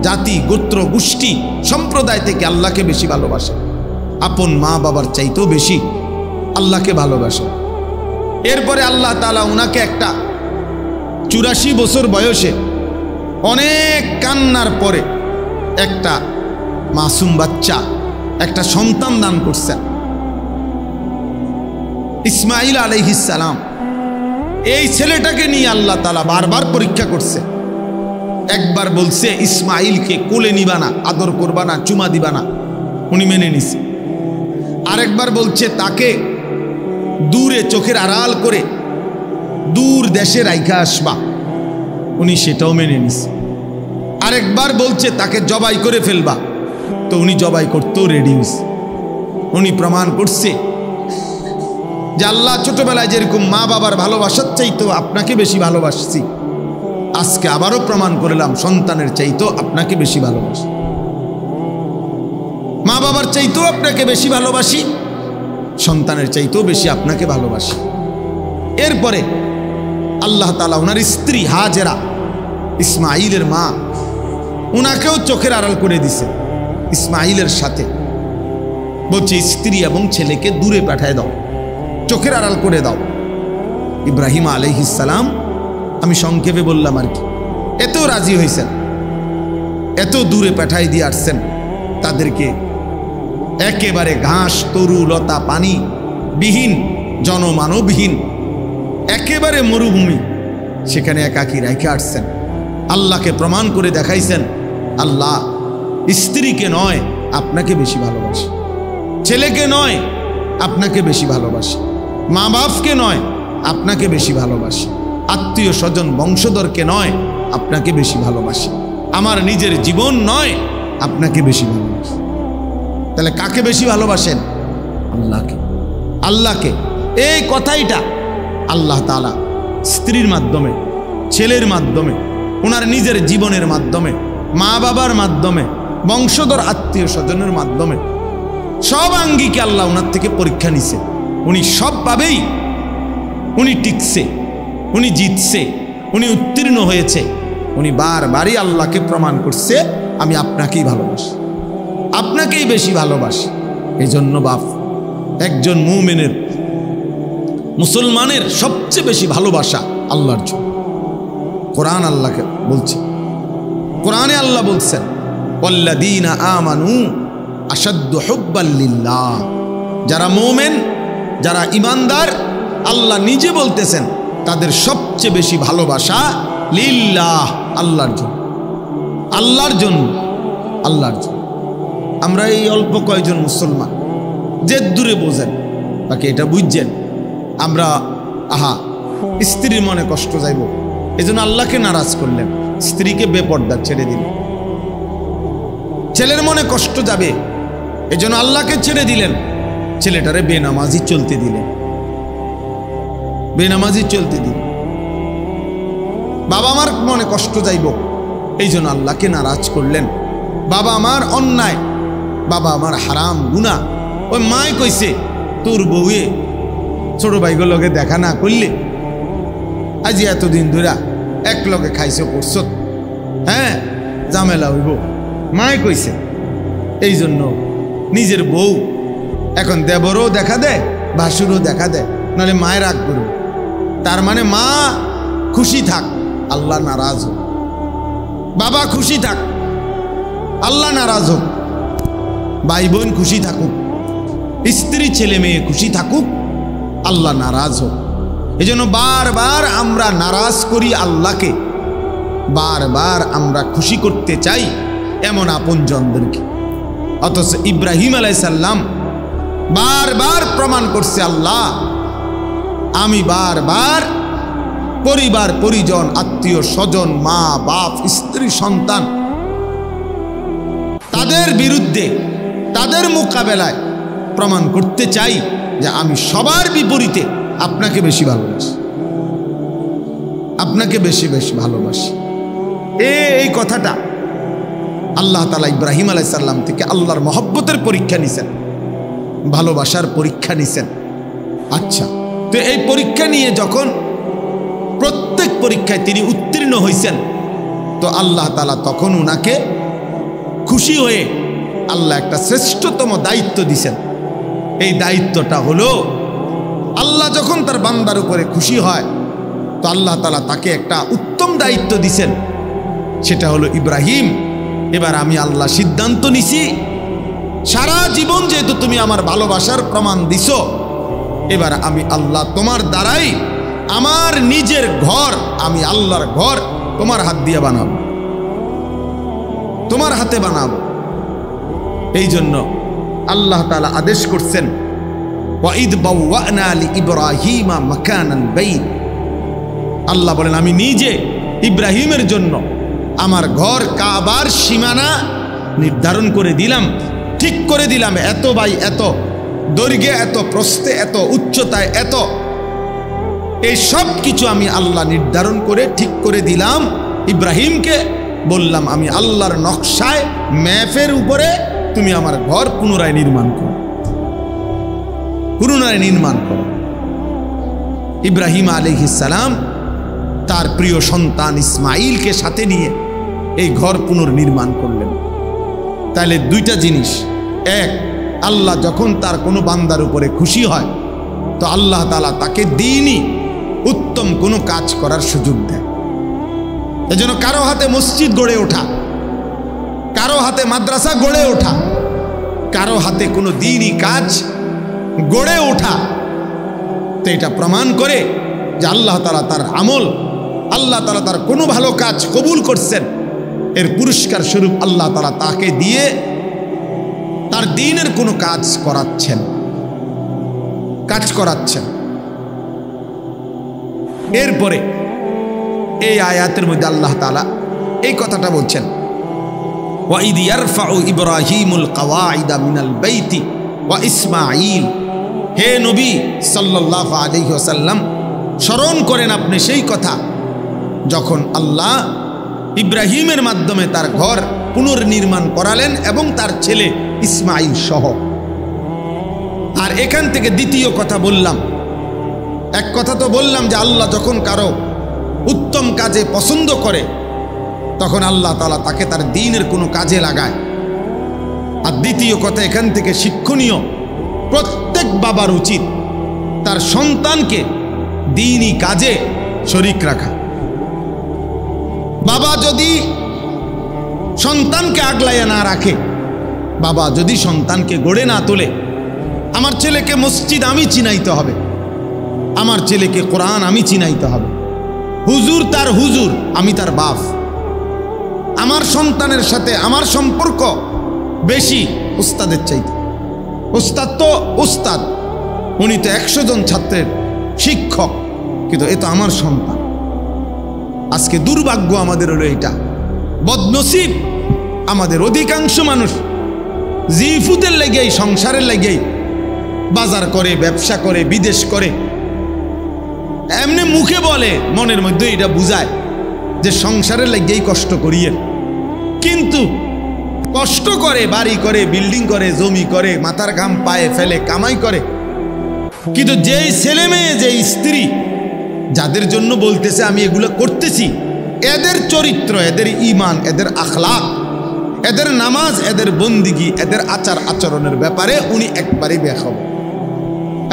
জাতি, গোত্র, গোষ্ঠী, সম্প্রদায় থেকে আল্লাহকে বেশি ভালোবাসেন। আপন মা বাবার চাইতেও বেশি আল্লাহকে ভালোবাসেন। এরপরে আল্লাহ তাআলা উনাকে একটা 84 বছর বয়সে অনেক কান্নার পরে একটা মাসুম বাচ্চা, একটা সন্তান দান করছেন, ইসমাইল আলাইহিস সালাম। এই ছেলেটাকে নিয়ে আল্লাহ তাআলা বারবার পরীক্ষা করছে। একবার বলছে ইসমাইলকে কোলে নিবা না, আদর করবা না, চুমা দিবা না, উনি মেনে নিছে। আরেকবার বলছে তাকে দূরে চোখের আড়াল করে দূর দেশে রাইখা আসবা, উনি সেটাও মেনে নিছে। আরেকবার বলছে তাকে জবাই করে ফেলবা, তো উনি জবাই করতেও রেডি হয়েছে। উনি প্রমাণ করছে যে আল্লাহ ছোটবেলায় যেরকম মা বাবার ভালোবাসার চাইতো আপনাকে বেশি ভালোবাসছি, আজকে আবারও প্রমাণ করলাম সন্তানের চাইতো আপনাকে বেশি ভালোবাসি, মা বাবার চাইতেও আপনাকে বেশি ভালোবাসি, সন্তানের চাইতেও বেশি আপনাকে ভালোবাসি। এরপরে আল্লাহ তাআলা ওনার স্ত্রী হাজেরা, ইসমাইলের মা, ওনাকেও চোখের আড়াল করে দিছে ইসমাইলের সাথে। বলছে স্ত্রী এবং ছেলেকে দূরে পাঠায় দাও, চোখের আড়াল করে দাও। ইব্রাহিম আলাইহিস সালাম, আমি সংক্ষেপে বললাম আর কি, এত রাজি হয়েছেন, এত দূরে পাঠাই দিয়ে আসছেন তাদেরকে। একেবারে ঘাস, তরু, লতা, পানি বিহীন, জনমানবহীন একেবারে মরুভূমি, সেখানে একাকী রেখে আসছেন। আল্লাহকে প্রমাণ করে দেখাইছেন, আল্লাহ স্ত্রীকে নয় আপনাকে বেশি ভালোবাসে, ছেলেকে নয় আপনাকে বেশি ভালোবাসে, মা বাপকে নয় আপনাকে বেশি ভালোবাসে, আত্মীয় স্বজন বংশধরকে নয় আপনাকে বেশি ভালোবাসে, আমার নিজের জীবন নয় আপনাকে বেশি ভালোবাসে। তাহলে কাকে বেশি ভালোবাসেন? আল্লাহকে। আল্লাহকে। এই কথাইটা আল্লাহ তাআলা স্ত্রীর মাধ্যমে, ছেলের মাধ্যমে, ওনার নিজের জীবনের মাধ্যমে, মা বাবার মাধ্যমে, বংশধর আত্মীয় স্বজনের মাধ্যমে সব আঙ্গিকে আল্লাহ ওনার থেকে পরীক্ষা নিছে। উনি সবভাবেই উনি টিকছে, উনি জিতছে, উনি উত্তীর্ণ হয়েছে। উনি বারবারই আল্লাহকে প্রমাণ করছে, আমি আপনাকেই ভালোবাসি, আপনাকেই বেশি ভালোবাসি। এই জন্য বাপ, একজন মুমিনের, মুসলমানের সবচেয়ে বেশি ভালোবাসা আল্লাহর জন্য। কোরআন আল্লাহকে বলছে, কোরআনে আল্লাহ বলছেন, ওয়াল্লাযীনা আমানু আশাদ্দু হুব্বাল লিল্লাহ। যারা মুমিন, যারা ঈমানদার, আল্লাহ নিজে বলতেছেন তাদের সবচেয়ে বেশি ভালোবাসা লিল্লাহ, আল্লাহর জন্য, আল্লাহর জন্য, আল্লাহর জন্য। আমরা এই অল্প কয়জন মুসলমান যে দূরে বোঝেন, বাকি এটা বুঝছেন আমরা স্ত্রীর মনে কষ্ট যাইব, এই জন্য আল্লাহকে নারাজ করলেন, স্ত্রীকে বেপর্দা ছেড়ে দিলেন। ছেলের মনে কষ্ট যাবে, এই জন্য আল্লাহকে ছেড়ে দিলেন, ছেলেটারে বেনামাজি চলতে দিলেন, বেনামাজি চলতে দিলেন। বাবা আমার মনে কষ্ট যাইব, এই জন্য আল্লাহকে নারাজ করলেন। বাবা আমার অন্যায়, বাবা আমার হারাম গুনাহ, ওই মায় কইছে তোর বউয়ে ছোট ভাইগুলোকে দেখা না করলে আজি এতদিন ধরে এক লগে খাইছে পড়ছ, হ্যাঁ ঝামেলা হইব, মায় কইছে। এই জন্য নিজের বউ এখন দেবরও দেখা দেয়, ভাসুরও দেখা দেয়, নাহলে মায়ের রাগ করবে। তার মানে মা খুশি থাক, আল্লাহ নারাজ হোক, বাবা খুশি থাক, আল্লাহ নারাজ হোক, ভাই বোন খুশি থাকুক, স্ত্রী ছেলে মেয়ে খুশি থাকুক, আল্লাহ নারাজ হোক। এই জন্য বারবার আমরা নারাজ করি আল্লাহকে, বারবার আমরা খুশি করতে চাই এমন আপনজনদেরকে। অথচ ইব্রাহিম আলাইহিস সালাম বারবার প্রমাণ করছে, আল্লাহ আমি বারবার পরিবার পরিজন, আত্মীয় স্বজন, মা বাপ, স্ত্রী সন্তান, তাদের বিরুদ্ধে, তাদের মোকাবেলায় প্রমাণ করতে চাই যে আমি সবার বিপরীতে আপনাকে বেশি ভালোবাসি, আপনাকে বেশি বেশি ভালোবাসি। এই কথাটা আল্লাহ তাআলা ইব্রাহিম আলাইহিস সালাম থেকে আল্লাহর মহব্বতের পরীক্ষা নিছেন, ভালোবাসার পরীক্ষা নিছেন। আচ্ছা, তো এই পরীক্ষা নিয়ে যখন প্রত্যেক পরীক্ষায় তিনি উত্তীর্ণ হয়েছেন, তো আল্লাহ তাআলা তখন উনাকে খুশি হয়ে আল্লাহ একটা শ্রেষ্ঠতম দায়িত্ব দিছেন। এই দায়িত্বটা হলো, আল্লাহ যখন তার বান্দার উপরে খুশি হয়, তো আল্লাহ তাআলা তাকে একটা উত্তম দায়িত্ব দিছেন। সেটা হলো, ইব্রাহিম এবার আমি আল্লাহ সিদ্ধান্ত নিছি, সারা জীবন যেহেতু তুমি আমার ভালোবাসার প্রমাণ দিছো, এবার আমি আল্লাহ তোমার দ্বারাই আমার নিজের ঘর, আমি আল্লাহর ঘর তোমার হাত দিয়ে বানাবো, তোমার হাতে বানাবো। এই জন্য আল্লাহ তাআলা আদেশ করছেন, ওয়াইদ বাওয়ানা লিইব্রাহিমা মাকানাল বাইত। আল্লাহ বলেন, আমি নিজে ইব্রাহিমের জন্য আমার ঘর কাবার সীমানা নির্ধারণ করে দিলাম, ঠিক করে দিলাম। এত বাই এত, দৈর্ঘ্যে এত, প্রস্থে এত, উচ্চতায় এত, এই সব কিছু আমি আল্লাহ নির্ধারণ করে ঠিক করে দিলাম। ইব্রাহিমকে বললাম, আমি আল্লাহর নকশায় ম্যাপের উপরে তুমি আমার ঘর পুনরায় নির্মাণ করো, পুনরায় নির্মাণ করো। ইব্রাহিম আলাইহিস সালাম তার প্রিয় সন্তান ইসমাইলকে সাথে নিয়ে এই ঘর পুনর্নির্মাণ করলেন। তাহলে দুইটা জিনিস, এক, আল্লাহ যখন তার কোনো বান্দার উপরে খুশি হয়, তো আল্লাহ তাআলা তাকে দ্বীনি উত্তম কোনো কাজ করার সুযোগ দেয়। এজন্য কারো হাতে মসজিদ গড়ে ওঠা, কারো হাতে মাদ্রাসা গড়ে ওঠা, কারো হাতে কোনো দ্বীনি কাজ গড়ে ওঠা, তো এটা প্রমাণ করে যে আল্লাহ তাআলা তার আমল আল্লাহ তাআলা তার কোনো ভালো কাজ কবুল করছেন, এর পুরস্কার স্বরূপ আল্লাহ তাআলা তাকে দিয়ে তার দ্বীনের কোনো কাজ করাচ্ছেন। এরপরে এই আয়াতের মধ্যে আল্লাহ তাআলা এই কথাটা বলছেন, ওয়াইদ ইয়ারফাউ ইব্রাহিমুল কাওয়াইদা মিনাল বাইতি ওয়া ইসমাঈল। হে নবী সাল্লাল্লাহু আলাইহি ওয়াসাল্লাম, স্মরণ করেন আপনি সেই কথা যখন আল্লাহ ইব্রাহিমের মাধ্যমে তার ঘর পুনর্নির্মাণ করালেন এবং তার ছেলে ইসমাঈল সহ। আর এখান থেকে দ্বিতীয় কথা বললাম, এক কথা তো বললাম যে আল্লাহ যখন কারো উত্তম কাজে পছন্দ করে তখন আল্লাহ তাআলা তাকে তার দ্বীনের কোনো কাজে লাগায়। আর দ্বিতীয় কথা এখান থেকে শিক্ষণীয়, প্রত্যেক বাবার উচিত তার সন্তানকে দ্বীনি কাজে শরীক রাখা। বাবা যদি সন্তানকে আগলাইয়া না রাখে, বাবা যদি সন্তানকে গড়ে না তোলে, আমার ছেলেকে মসজিদ আমি চিনাইতে হবে, আমার ছেলেকে কোরআন আমি চিনাইতে হবে, হুজুর তার হুজুর, আমি তার বাপ, আমার সন্তানের সাথে আমার সম্পর্ক বেশি উস্তাদের চাইতে। উস্তাদ তো উস্তাদ, উনি তো 100 জন ছাত্রের শিক্ষক, কিন্তু এ তো আমার সন্তান। আজকে দুর্ভাগ্য আমাদের হলো এটা, বদনসিব আমাদের অধিকাংশ মানুষ জিফুদের লেগেই, সংসারের লেগেই বাজার করে, ব্যবসা করে, বিদেশ করে, এমনি মুখে বলে, মনের মধ্যে এটা বুঝায় যে সংসারের লেগেই কষ্ট করিয়ে, কিন্তু কষ্ট করে, বাড়ি করে, বিল্ডিং করে, জমি করে, মাথার ঘাম পায়ে ফেলে কামাই করে, কিন্তু যেই ছেলে মেয়ে, যেই স্ত্রী যাদের জন্য বলতেছে আমি এগুলো করতেছি, এদের চরিত্র, এদের ঈমান, এদের আখলাক, এদের নামাজ, এদের বন্দিগি, এদের আচার আচরণের ব্যাপারে উনি একবারে বেখবর।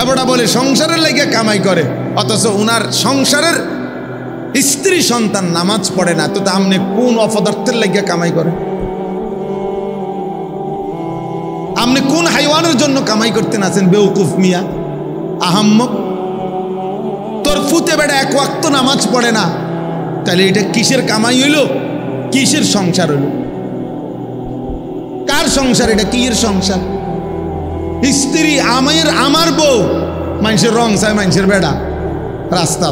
এবারটা বলে সংসারের লেগে কামাই করে, অথচ উনার সংসারের স্ত্রী সন্তান নামাজ পড়ে না, তো আপনি কোন অপদার্থের লেগে কামাই করে? আপনি কোন হাইওয়ানের জন্য কামাই করতে আছেন? বেউকুফ মিয়া, আহাম্মক। তোর ফুতে বেড়া এক ওয়াক্ত নামাজ পড়ে না, তাহলে এটা কিসের কামাই হইল? কিসের সংসার হইল? কার সংসার এটা? কিয়ের সংসার? স্ত্রী আমার বউ, মানুষের রং চায়, মানুষের বেড়া রাস্তা,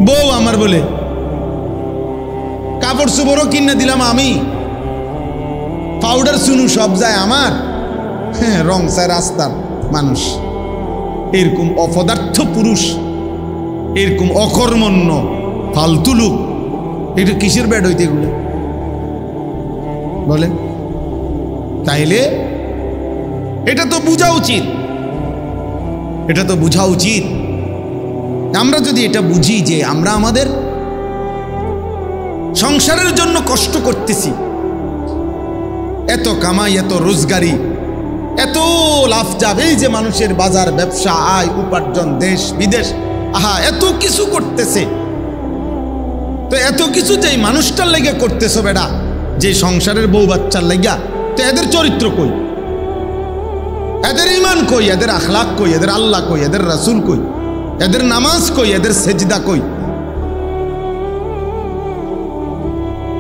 বউ আমার বলে, কাপড় চোপড়ও কিনে দিলাম আমি, পাউডার চুনু সব যায় আমার, হ্যাঁ, রং চায় রাস্তার মানুষ। এরকম অপদার্থ পুরুষ, এরকম অকর্মণ্য ফালতু লোক, এটা কিসের ব্যাড হইতে এগুলো বলে? তাইলে এটা তো বোঝা উচিত, এটা তো বোঝা উচিত। আমরা যদি এটা বুঝি যে আমরা আমাদের সংসারের জন্য কষ্ট করতেছি, এত কামাই, এত রোজগারি, এত লাভ যাবে, এই যে মানুষের বাজার, ব্যবসা, আয়, উপার্জন, দেশ বিদেশ, আহা, এত কিছু করতেছে, তো এত কিছু যে মানুষটার লেগে করতেছো বেটা, যে সংসারের বউ বাচ্চার লেগা, তো এদের চরিত্র কই? এদের ঈমান কই? এদের আখলাক কই? এদের আল্লাহ কই? এদের রাসূল কই? এদের নামাজ কই? এদের সেজদা কই?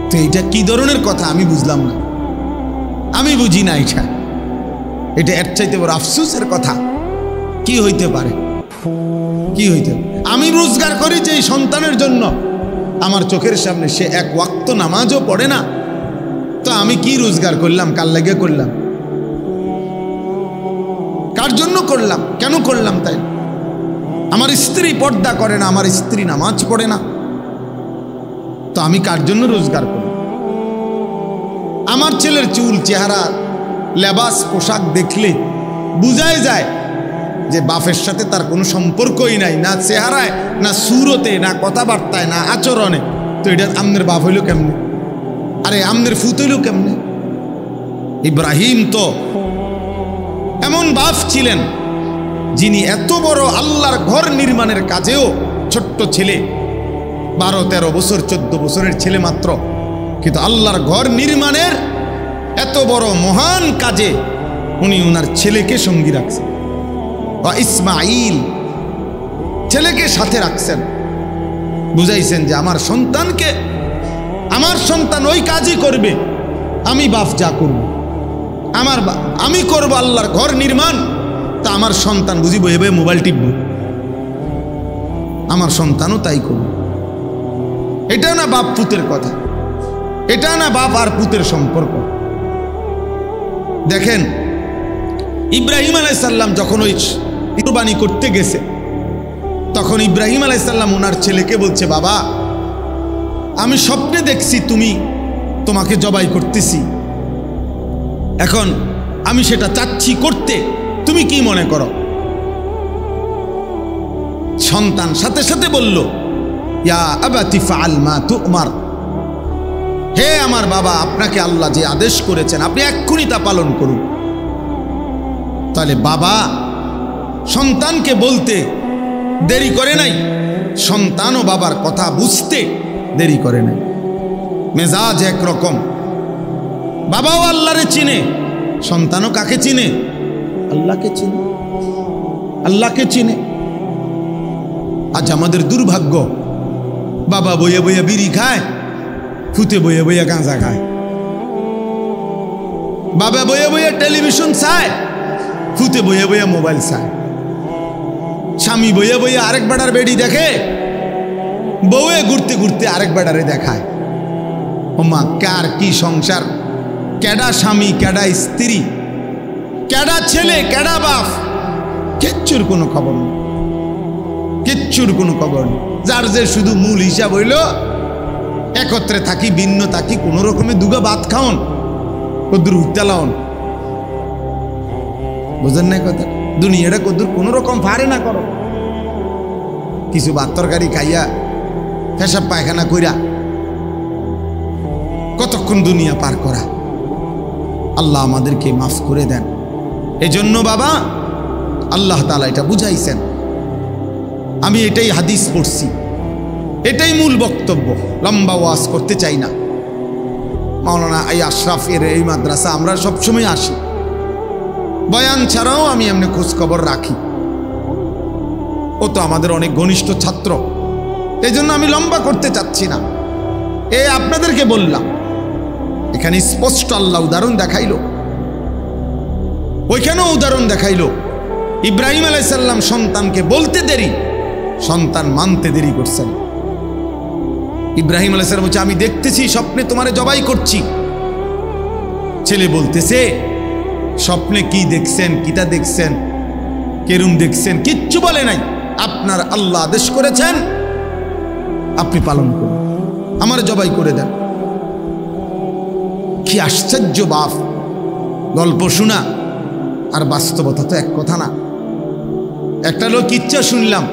তো এটা কি ধরনের কথা আমি বুঝলাম না, আমি বুঝি না। এটা এর চাইতে বড় আফসোসের কথা কি হইতে পারে? কি হইতে? আমি রোজগার করি যে সন্তানের জন্য, আমার চোখের সামনে সে এক ওয়াক্ত নামাজও পড়ে না, তো আমি কি রোজগার করলাম? কার লেগে করলাম? কার জন্য করলাম? কেন করলাম? তাই আমার স্ত্রী পর্দা করে না, আমার স্ত্রী নামাজ পড়ে না, তো আমি কার জন্য রোজগার করি? আমার ছেলের চুল, চেহারা, লেবাস, পোশাক দেখলে বুঝাই যায় যে বাপের সাথে তার কোনো সম্পর্কই নাই, না চেহারায়, না সুরতে, না কথাবার্তায়, না আচরণে। তো এটা আমনের বাপ হইল কেমনে? আরে আমনের ফুত হইল কেমনে? ইব্রাহিম তো এমন বাপ ছিলেন যিনি এত বড় আল্লাহর ঘর নির্মাণের কাজেও, ছোট্ট ছেলে, 12-13 বছর, 14 বছরের ছেলে মাত্র, কিন্তু আল্লাহর ঘর নির্মাণের এত বড় মহান কাজে উনি ওনার ছেলেকে সঙ্গী রাখছেন। ইসমাঈল, ছেলেকে সাথে রাখছেন, বুঝাইছেন যে আমার সন্তানকে, আমার সন্তান ওই কাজই করবে, আমি বাপ যা করব, আমি করব আল্লাহর ঘর নির্মাণ, তা আমার সন্তান বুঝিব এভাবে মোবাইল টিপব, আমার সন্তানও তাই করবে। এটা না বাপ পুতের কথা, এটা না বাপ আর পুতের সম্পর্ক। দেখেন ইব্রাহিম আলাইহিস সালাম যখন ওই কুরবানি করতে গেছে, তখন ইব্রাহিম আলাইহিস সালাম ওনার ছেলেকে বলছে, বাবা আমি স্বপ্নে দেখছি তোমাকে জবাই করতেছি, এখন আমি সেটা চাচ্ছি করতে, তুমি কি মনে করো? সন্তান সাথে সাথে বলল, ইয়া আবাতি ফাআল মা তুমার, হে আমার বাবা, আপনাকে আল্লাহ যে আদেশ করেছেন আপনি এক্ষুনি তা পালন করুন। তাহলে বাবা সন্তানকে বলতে দেরি করে নাই, সন্তানও বাবার কথা বুঝতে দেরি করে নাই। মেজাজ একরকম, বাবাও আল্লাহরে চিনে, সন্তানও কাকে চিনে? আল্লাহকে চিনে, আল্লাহকে চিনে। আজ আমাদের দুর্ভাগ্য, বাবা বইয়ে বইয়ে বিড়ি খায়, ফুতে বইয়ে বইয়ে গাঁজা খায়, বাবা বইয়ে বইয়ে টেলিভিশন চায়, ফুতে বইয়ে বইয়ে মোবাইল চায়, স্বামী বইয়ে বইয়ে আরেক বেড়ার বেড়ি দেখে, বউয়ে ঘুরতে ঘুরতে আরেক বেড়ারে দেখায়। ও মা, কার কি সংসার, কেডা স্বামী, কেডা স্ত্রী, কেডা ছেলে, কেডা বাপ, কিচ্ছুর কোনো খবর নেই, কিচ্ছুর কোনো খবর নেই। যার যে শুধু মূল হিসাব হইল একত্রে থাকি, ভিন্ন থাকি, কোনো রকমে দুগা ভাত খাওন, কদ্দুর উত্তালাওন, বুঝেন না কথা? দুনিয়াটা কদ্দুর কোনো রকম ফারে না করো, কিছু ভাত তরকারি খাইয়া পেশাব পায়খানা কইরা কতক্ষণ দুনিয়া পার করা। আল্লাহ আমাদেরকে মাফ করে দেন। এজন্য বাবা আল্লাহ তাআলা এটা বুঝাইছেন। আমি এটাই হাদিস পড়ছি, এটাই মূল বক্তব্য, লম্বা ওয়াজ করতে চাই না। মাওলানা আশরাফের এই মাদ্রাসা আমরা সবসময় আসি, বয়ান ছাড়াও আমি এমনি খোঁজ খবর রাখি, ও তো আমাদের অনেক ঘনিষ্ঠ ছাত্র, এই জন্য আমি লম্বা করতে চাচ্ছি না। আপনাদেরকে বললাম, এখানে স্পষ্ট আল্লাহ উদাহরণ দেখাইল, ওইখানেও উদাহরণ দেখাইল। ইব্রাহিম আলাইহিস সালাম সন্তানকে বলতে দেরি, সন্তান মানতে দেরি করছেন। ইব্রাহিম আলাইহিস সালাম বলছে, আমি দেখতেছি স্বপ্নে তোমারে জবাই করছি। ছেলে বলতেছে, স্বপ্নে কি দেখছেন, কিটা দেখছেন, কেরুম দেখছেন, কিচ্ছু বলে নাই, আপনার আল্লাহ আদেশ করেছেন আপনি পালন করুন, আমার জবাই করে দেন। কি আশ্চর্য বাপ! গল্প শোনা আর বাস্তবতা তো এক কথা না। একটা লোক ইচ্ছা শুনলাম,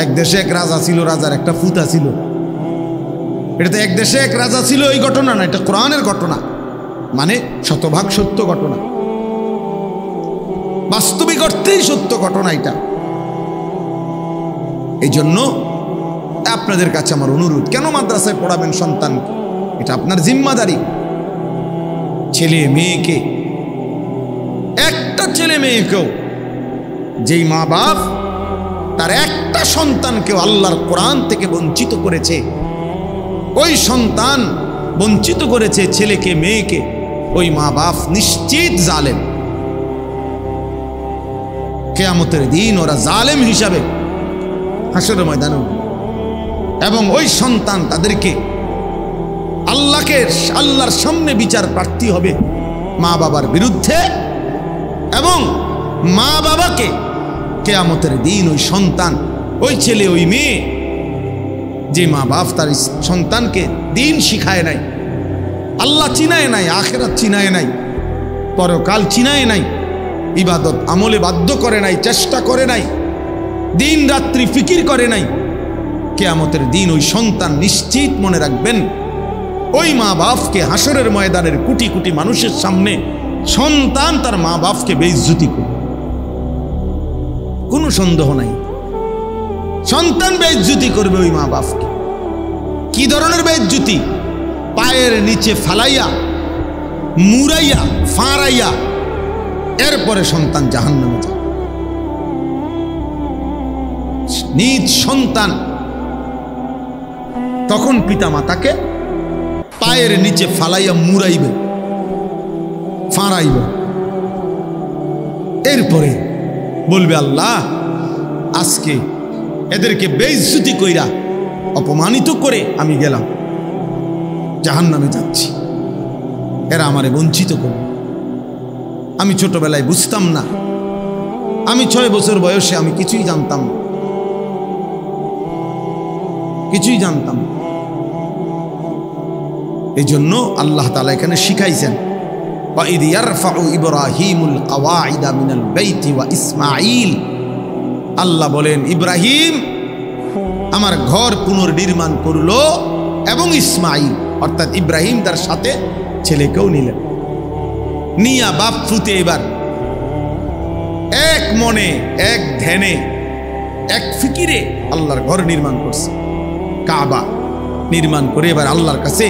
এক দেশে এক রাজা ছিল, রাজার একটা ফুতা ছিল। এটা তো এক দেশে এক রাজা ছিল এই ঘটনা না, এটা কোরআনের ঘটনা, মানে শতভাগ সত্য ঘটনা, বাস্তবিক অর্থেই সত্য ঘটনা এটা। এই জন্য আপনাদের কাছে আমার অনুরোধ, কেন মাদ্রাসায় পড়াবেন সন্তানকে? এটা আপনার জিম্মাদারি। ছেলে মেয়েকে, একটা ছেলে মেয়েকেও, যেই মা বাপ তার একটা সন্তানকেও আল্লাহর কোরআন থেকে বঞ্চিত করেছে, ওই সন্তান বঞ্চিত করেছে ছেলেকে মেয়েকে, ওই মা বাপ নিশ্চিত জালেম। কিয়ামতের দিন ওরা জালেম হিসাবে হাসরের ময়দানে, এবং ওই সন্তান তাদেরকে আল্লাহর সামনে বিচার প্রার্থী হবে মা বাবার বিরুদ্ধে, এবং মা বাবাকে কিয়ামতের দিন ওই সন্তান, ওই ছেলে, ওই মেয়ে, যে মা বাপ তার সন্তানকে দিন শিখায় নাই, আল্লাহ চিনায় নাই, আখিরাত চিনায় নাই, পরকাল চিনায় নাই, ইবাদত আমলে বাধ্য করে নাই, চেষ্টা করে নাই, দিন রাত্রি ফিকির করে নাই, কিয়ামতের দিন ওই সন্তান নিশ্চিত মনে রাখবেন, ওই মা বাপকে হাসরের ময়দানের কোটি কোটি মানুষের সামনে সন্তান তার মা বাপকে বেইজ্জতি করবে, কোনো সন্দেহ নাই। সন্তান বেইজ্জতি করবে ওই মা বাপকে। কি ধরনের বেইজ্জতি? পায়ের নিচে ফালাইয়া, মুড়াইয়া, ফাঁড়াইয়া, এরপরে সন্তান জাহান্নামে যায়। নিজ সন্তান, তখন পিতা মাতাকে পায়ের নিচে ফালাইয়া মুড়াইবে, ফাঁড়াইবে। এরপরে বলবে, আল্লাহ আজকে এদেরকে বেইজ্জতি কইরা অপমানিত করে আমি গেলাম, জাহান্নামে যাচ্ছি, এরা আমারে বঞ্চিত করবে। আমি ছোটবেলায় বুঝতাম না, আমি 6 বছর বয়সে আমি কিছুই জানতাম না, কিছুই জানতাম। এই জন্য আল্লাহ তাআলা এখানে শিখাইছেন, وَإِذْ يَرْفَعُ إِبْرَاهِيمُ الْقَوَاعِدَ مِنَ الْبَيْتِ وَإِسْمَاعِيلُ, আল্লাহ বলেন ইব্রাহিম আমার ঘর পুনর্নির্মাণ করলো এবং ইসমাইল অর্থাৎ ইব্রাহিম তার সাথে ছেলেকেও নিলেন, নিয়া বাপ ফুতে এবার এক মনে এক ধ্যানে এক ফিকিরে আল্লাহর ঘর নির্মাণ করছে, কাবা নির্মাণ করে এবার আল্লাহর কাছে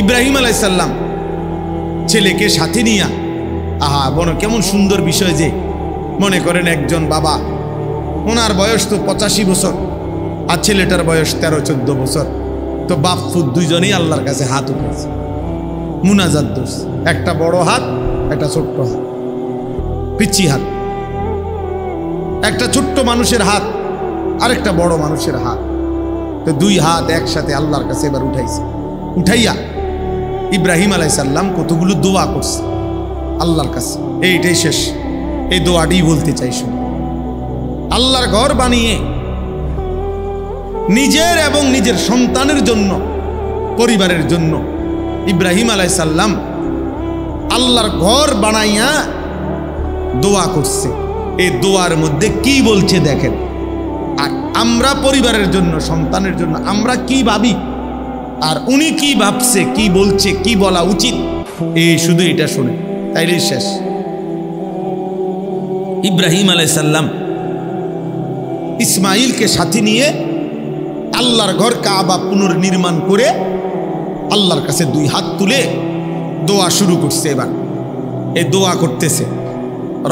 ইব্রাহিম আলাইহিস সালাম ছেলেকে সাথে নিয়া, আহা বলো কেমন সুন্দর বিষয় যে মনে করেন একজন বাবা, ওনার বয়স তো 85 বছর আর ছেলেটার বয়স 13-14 বছর, তো বাপ ফুত দুইজনেই আল্লাহর কাছে হাত উঠেছে, মুনাজাত দোষ, একটা বড় হাত একটা ছোট্ট হাত, পিচ্ছি হাত, একটা ছোট্ট মানুষের হাত আরেকটা বড় মানুষের হাত, তো 2 হাত একসাথে আল্লাহর কাছে এবার উঠাইছে। উঠাইয়া ইব্রাহিম আলাইহিস সালাম কতগুলো দোয়া করছে আল্লাহর কাছে, এইটাই শেষ, এই দোয়াটি বলতে চাই শুনুন। আল্লাহর ঘর বানিয়ে নিজের এবং নিজের সন্তানের জন্য, পরিবারের জন্য ইব্রাহিম আলাইহিস সালাম আল্লাহর ঘর বানাইয়া দোয়া করছে। এই দোয়ার মধ্যে কি বলছে দেখেন, আর আমরা পরিবারের জন্য, সন্তানের জন্য আমরা কি ভাবি, আর উনি কি ভাবছে, কি বলছে, কি বলা উচিত, এই শুধু এটা শুনে তাইলে শেষ। ইব্রাহিম আলাইহিস সালাম ইসমাইলকে সাথে নিয়ে আল্লাহর ঘর কাবা পুনর্নির্মাণ করে আল্লাহর কাছে 2 হাত তুলে দোয়া শুরু করছে। এবার এই দোয়া করতেছে,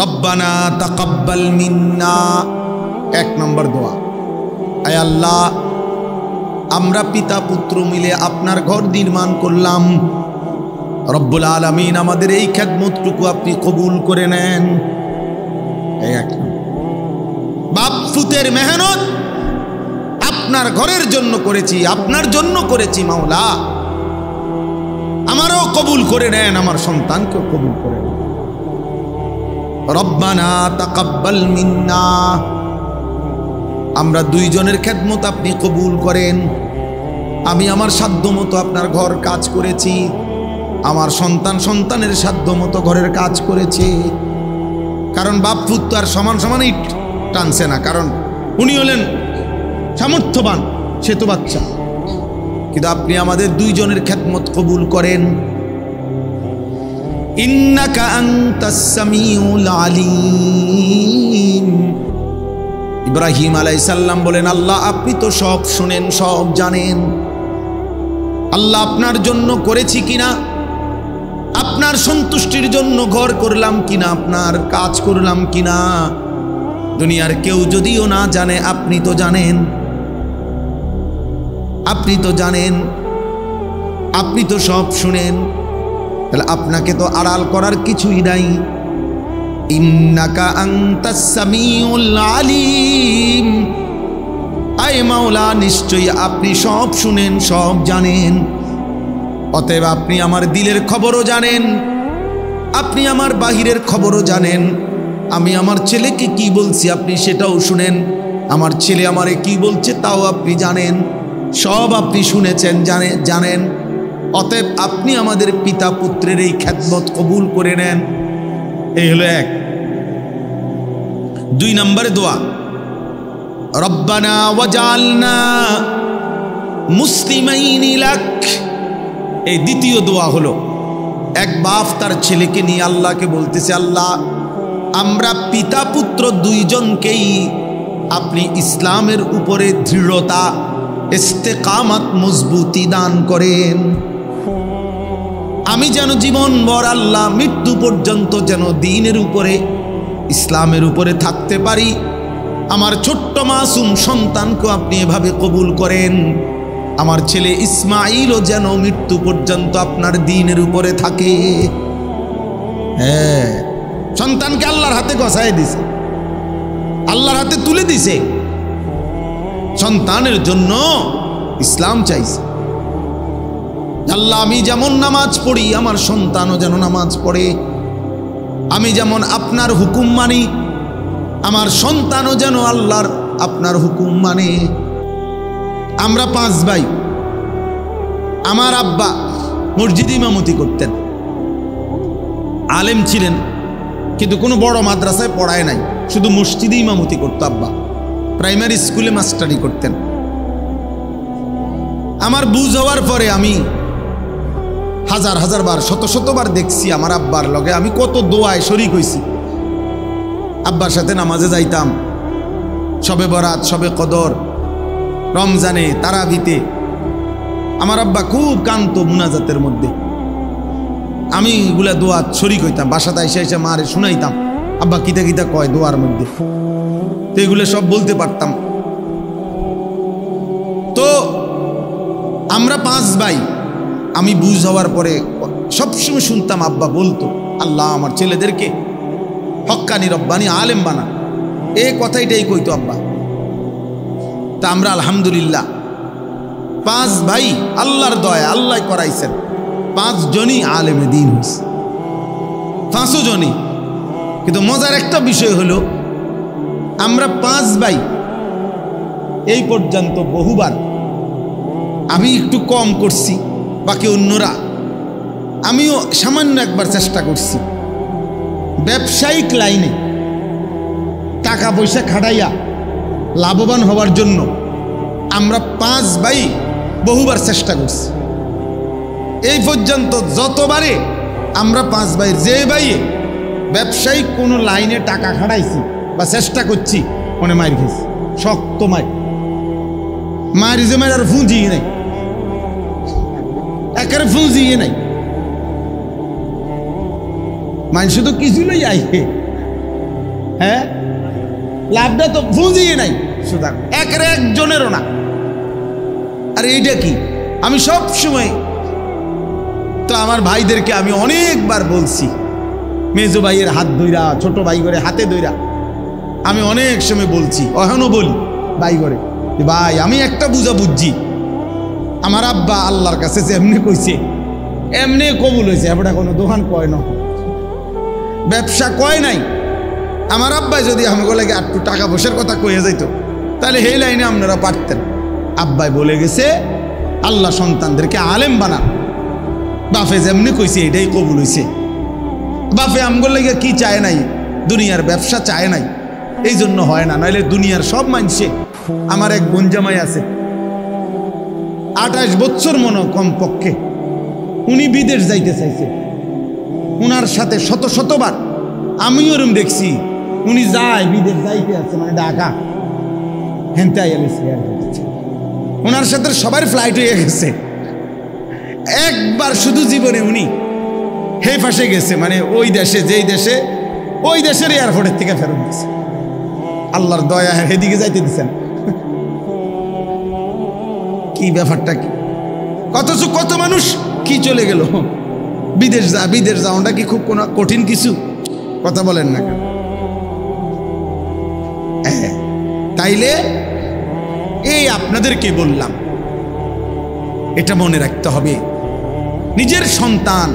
রব্বানা তাকাব্বাল মিন্না, 1 নম্বর দোয়া, আয় আল্লাহ আমরা পিতা পুত্র মিলে আপনার ঘর নির্মাণ করলাম, রব্বুল আলামিন আমাদের এই খেদমতটুকু আপনি কবুল করে নেন। এই 1 বাপ ফুতের মেহনত আপনার ঘরের জন্য করেছি, আপনার জন্য করেছি, মাওলা আমারও কবুল করে নেন, আমার সন্তানকেও কবুল করে নেন। রব্বানা তাকাব্বাল মিন্না, আমরা 2 জনের খেদমত আপনি কবুল করেন। আমি আমার সাধ্য মতো আপনার ঘর কাজ করেছি, আমার সন্তানের সাধ্য মতো ঘরের কাজ করেছে। কারণ বাপ পুত তো আর সমান সমানই টানছে না, কারণ উনি হলেন সামর্থ্যবান, সে তো বাচ্চা, কিন্তু আপনি আমাদের 2 জনের খেদমত কবুল করেন। ইন্নাকা আনতাস সামিউল আলিম, ইব্রাহিম আলাইহিস সালাম বলেন আল্লাহ আপনি তো সব শুনেন, সব জানেন। আল্লাহ আপনার জন্য করেছি কিনা, আপনার সন্তুষ্টির জন্য ঘর করলাম কিনা, আপনার কাজ করলাম কিনা, দুনিয়ার কেউ যদিও না জানে আপনি তো জানেন, আপনি তো জানেন, আপনি তো সব শুনেন, তাহলে আপনাকে তো আড়াল করার কিছুই নাই। ইন্নাকা আনতাস সামিউল আলিম, আয় মাওলা নিশ্চয়ই আপনি সব শুনেন, সব জানেন। অতএব আপনি আমার দিলের খবরও জানেন, আপনি আমার বাহিরের খবরও জানেন। আমি আমার ছেলেকে কি বলছি আপনি সেটাও শুনেন, আমার ছেলে আমারে কি বলছে তাও আপনি জানেন, সব আপনি শুনেছেন, জানেন। অতএব আপনি আমাদের পিতা পুত্রের এই খেদমত কবুল করে নেন। এই হলো 1। 2 নম্বরে দোয়া, রব্বানা ওয়াজআলনা মুসলিমাইনি লাক। এই দ্বিতীয় দোয়া হলো, এক বাপ তার ছেলেকে নিয়ে আল্লাহকে বলতেছে, আল্লাহ আমরা পিতা পুত্র 2 জনকেই আপনি ইসলামের উপরে দৃঢ়তা, ইস্তেকামাত, মজবুতি দান করেন। আমি যেন জীবনভর আল্লাহ মৃত্যু পর্যন্ত যেন দ্বীনের উপরে, ইসলামের উপরে থাকতে পারি। আমার ছোট্ট মাসুম সন্তানকে আপনি এভাবে কবুল করেন। আমার ছেলে ইসমাইলও যেন মৃত্যু পর্যন্ত আপনার দ্বীনের উপরে থাকে। হ্যাঁ, সন্তানকে আল্লাহর হাতে গছায় দিছে, আল্লাহর হাতে তুলে দিছে। সন্তানের জন্য ইসলাম চাইছে, আল্লাহ আমি যেমন নামাজ পড়ি আমার সন্তানও যেন নামাজ পড়ে, আমি যেমন আপনার হুকুম মানি আমার সন্তানও যেন আল্লাহর আপনার হুকুম মানে। আমরা 5 ভাই। আমার আব্বা মসজিদে ইমামতি করতেন, আলেম ছিলেন, কিন্তু কোনো বড় মাদ্রাসায় পড়ায় নাই, শুধু মসজিদে ইমামতি করতো আব্বা। প্রাইমারি স্কুলে মাস্টারি করতেন। আমার বুঝ হওয়ার পরে আমি হাজার হাজার বার শত শতবার দেখছি আমার আব্বার লগে আমি কত দোয়ায় শরীক হইছি। আব্বার সাথে নামাজে যাইতাম, শবে বরাত, শবে কদর, রমজানে, তারাবিতে। আমার আব্বা খুব কান্ত মুনাজাতের মধ্যে, আমি এগুলা দোয়া শরীক হইতাম। বাসাতে এসে এসে মারে শুনাইতাম আব্বা কিতা কিতা কয় দোয়ার মধ্যে, তো এগুলো সব বলতে পারতাম। তো আমরা 5 ভাই। আমি বুঝ হওয়ার পরে সবসময় শুনতাম আব্বা বলতো, আল্লাহ আমার ছেলেদেরকে হক্কানি রব্বানি আলেম বানা, এই কথাইটাই কইতো আব্বা। তা আমরা আলহামদুলিল্লাহ 5 ভাই, আল্লাহর দয়া, আল্লাহ করাইছেন, 5 জনই আলেমে দ্বীন হয়েছে, 5 জনই। কিন্তু মজার একটা বিষয় হলো আমরা 5 ভাই এই পর্যন্ত বহুবার, আমি একটু কম করছি বাকি অন্যরা, আমিও সামান্য একবার চেষ্টা করছি ব্যবসায়িক লাইনে টাকা পয়সা খাটাইয়া লাভবান হওয়ার জন্য। আমরা 5 ভাই বহুবার চেষ্টা করছি। এই পর্যন্ত যতবারে আমরা 5 ভাইয়ের যে ভাইয়ে ব্যবসায়িক কোনো লাইনে টাকা খাটাইছি বা চেষ্টা করছি, মনে মার খেয়েছি, শক্ত মারি যে মার আর ফুঁজিয়ে নাই, একেবারে ফুঁজিয়ে নাই। মানুষ তো কিছু লই আইহে, হ্যাঁ, লাভটা তো ফুঁজিয়ে নাই, সুতরাং একেবারে একজনেরও না। আর এইটা কি, আমি সব সময় তো আমার ভাইদেরকে আমি অনেকবার বলছি, মেজো ভাইয়ের হাত ধইরা, ছোট ভাই করে হাতে ধইরা আমি অনেক সময় বলছি, এখনো বলি ভাই করে, ভাই আমি একটা বুঝা বুঝছি, আমার আব্বা আল্লাহর কাছে যে এমনি কইছে এমনি কবুল হয়েছে, এবারটা কোনো দোকান কয় না, ব্যবসা কয় নাই। আমার আব্বা যদি আমাকে লাগে একটু টাকা পয়সার কথা কয়ে যাইতো, তাহলে এই লাইনে আপনারা পারতেন। আব্বাই বলে গেছে আল্লাহ সন্তানদেরকে আলেম বানান, বাপে যেমনি কইছে এটাই কবুল হয়েছে। বাপে আমগোর লাগে কি চায় নাই, দুনিয়ার ব্যবসা চায় নাই, এই জন্য হয় না, নাহলে দুনিয়ার সব মানুষে। আমার এক বোনজামাই আছে 28 বছর মনে কমপক্ষে, উনি বিদেশ যাইতে চাইছে, উনার সাথে শত শতবার আমি ওরম দেখছি, উনি যায় বিদেশ যাইতে আছে, মানে ঢাকা হেনটাই ওনার সাথে সবার ফ্লাইট হয়ে গেছে। একবার শুধু জীবনে উনি হে ফাঁসে গেছে, মানে ওই দেশে, যেই দেশে, ওই দেশের এয়ারপোর্টের থেকে ফেরত দিচ্ছে। আল্লাহর দয়া, এদিকে যাইতে দিচ্ছেন, কি ব্যাপারটা কি? অথচ কত মানুষ কি চলে গেল বিদেশ যাওয়াটা কি খুব কোনো কঠিন কিছু? কথা বলেন না কেন? তাইলে এই আপনাদেরকে বললাম, এটা মনে রাখতে হবে, নিজের সন্তান,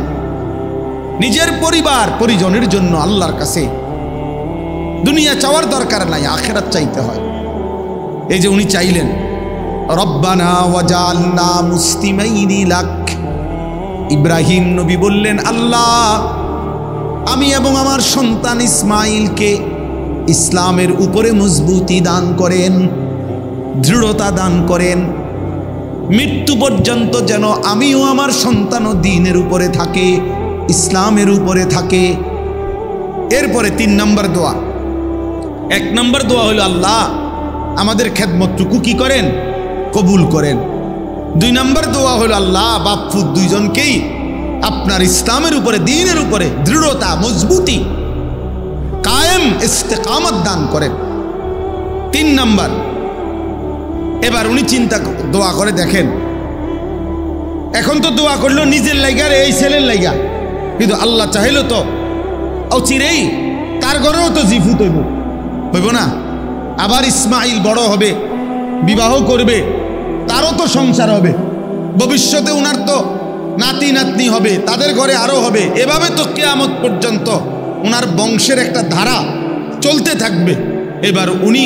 নিজের পরিবার পরিজনের জন্য আল্লাহর কাছে দুনিয়া চাওয়ার দরকার নাই, আখিরাত চাইতে হয়। এই যে উনি চাইলেন রব্বানা ওয়াজআলনা মুসলিমাইনি লাক, ইব্রাহিম নবী বললেন আল্লাহ আমি এবং আমার সন্তান ইসমাইলকে ইসলামের উপরে মজবুতি দান করেন, দৃঢ়তা দান করেন, মৃত্যু পর্যন্ত যেন আমিও আমার সন্তানও দ্বীনের উপরে থাকে, ইসলামের উপরে থাকে। এরপরে 3 নম্বর দোয়া। 1 নম্বর দোয়া হলো আল্লাহ আমাদের খেদমতটুকু কি করেন, কবুল করেন। 2 নম্বর দোয়া হলো আল্লাহ বাপ ফুত দুইজনকেই আপনার ইসলামের উপরে, দ্বীনের উপরে দৃঢ়তা, মজবুতি, কায়েম ইস্তেকামত দান করেন। 3 নাম্বার, এবার উনি চিন্তা দোয়া করে দেখেন, এখন তো দোয়া করলো নিজের লাইগা এই ছেলের লাইগা, কিন্তু আল্লাহ চাইলো তো চিরেই তার ঘরেও তো জিফুত হইব না, আবার ইসমাইল বড় হবে, বিবাহ করবে, তারও তো সংসার হবে, ভবিষ্যতে উনার তো নাতি নাতনি হবে, তাদের ঘরে আরো হবে, এভাবে তো কিয়ামত পর্যন্ত উনার বংশের একটা ধারা চলতে থাকবে। এবার উনি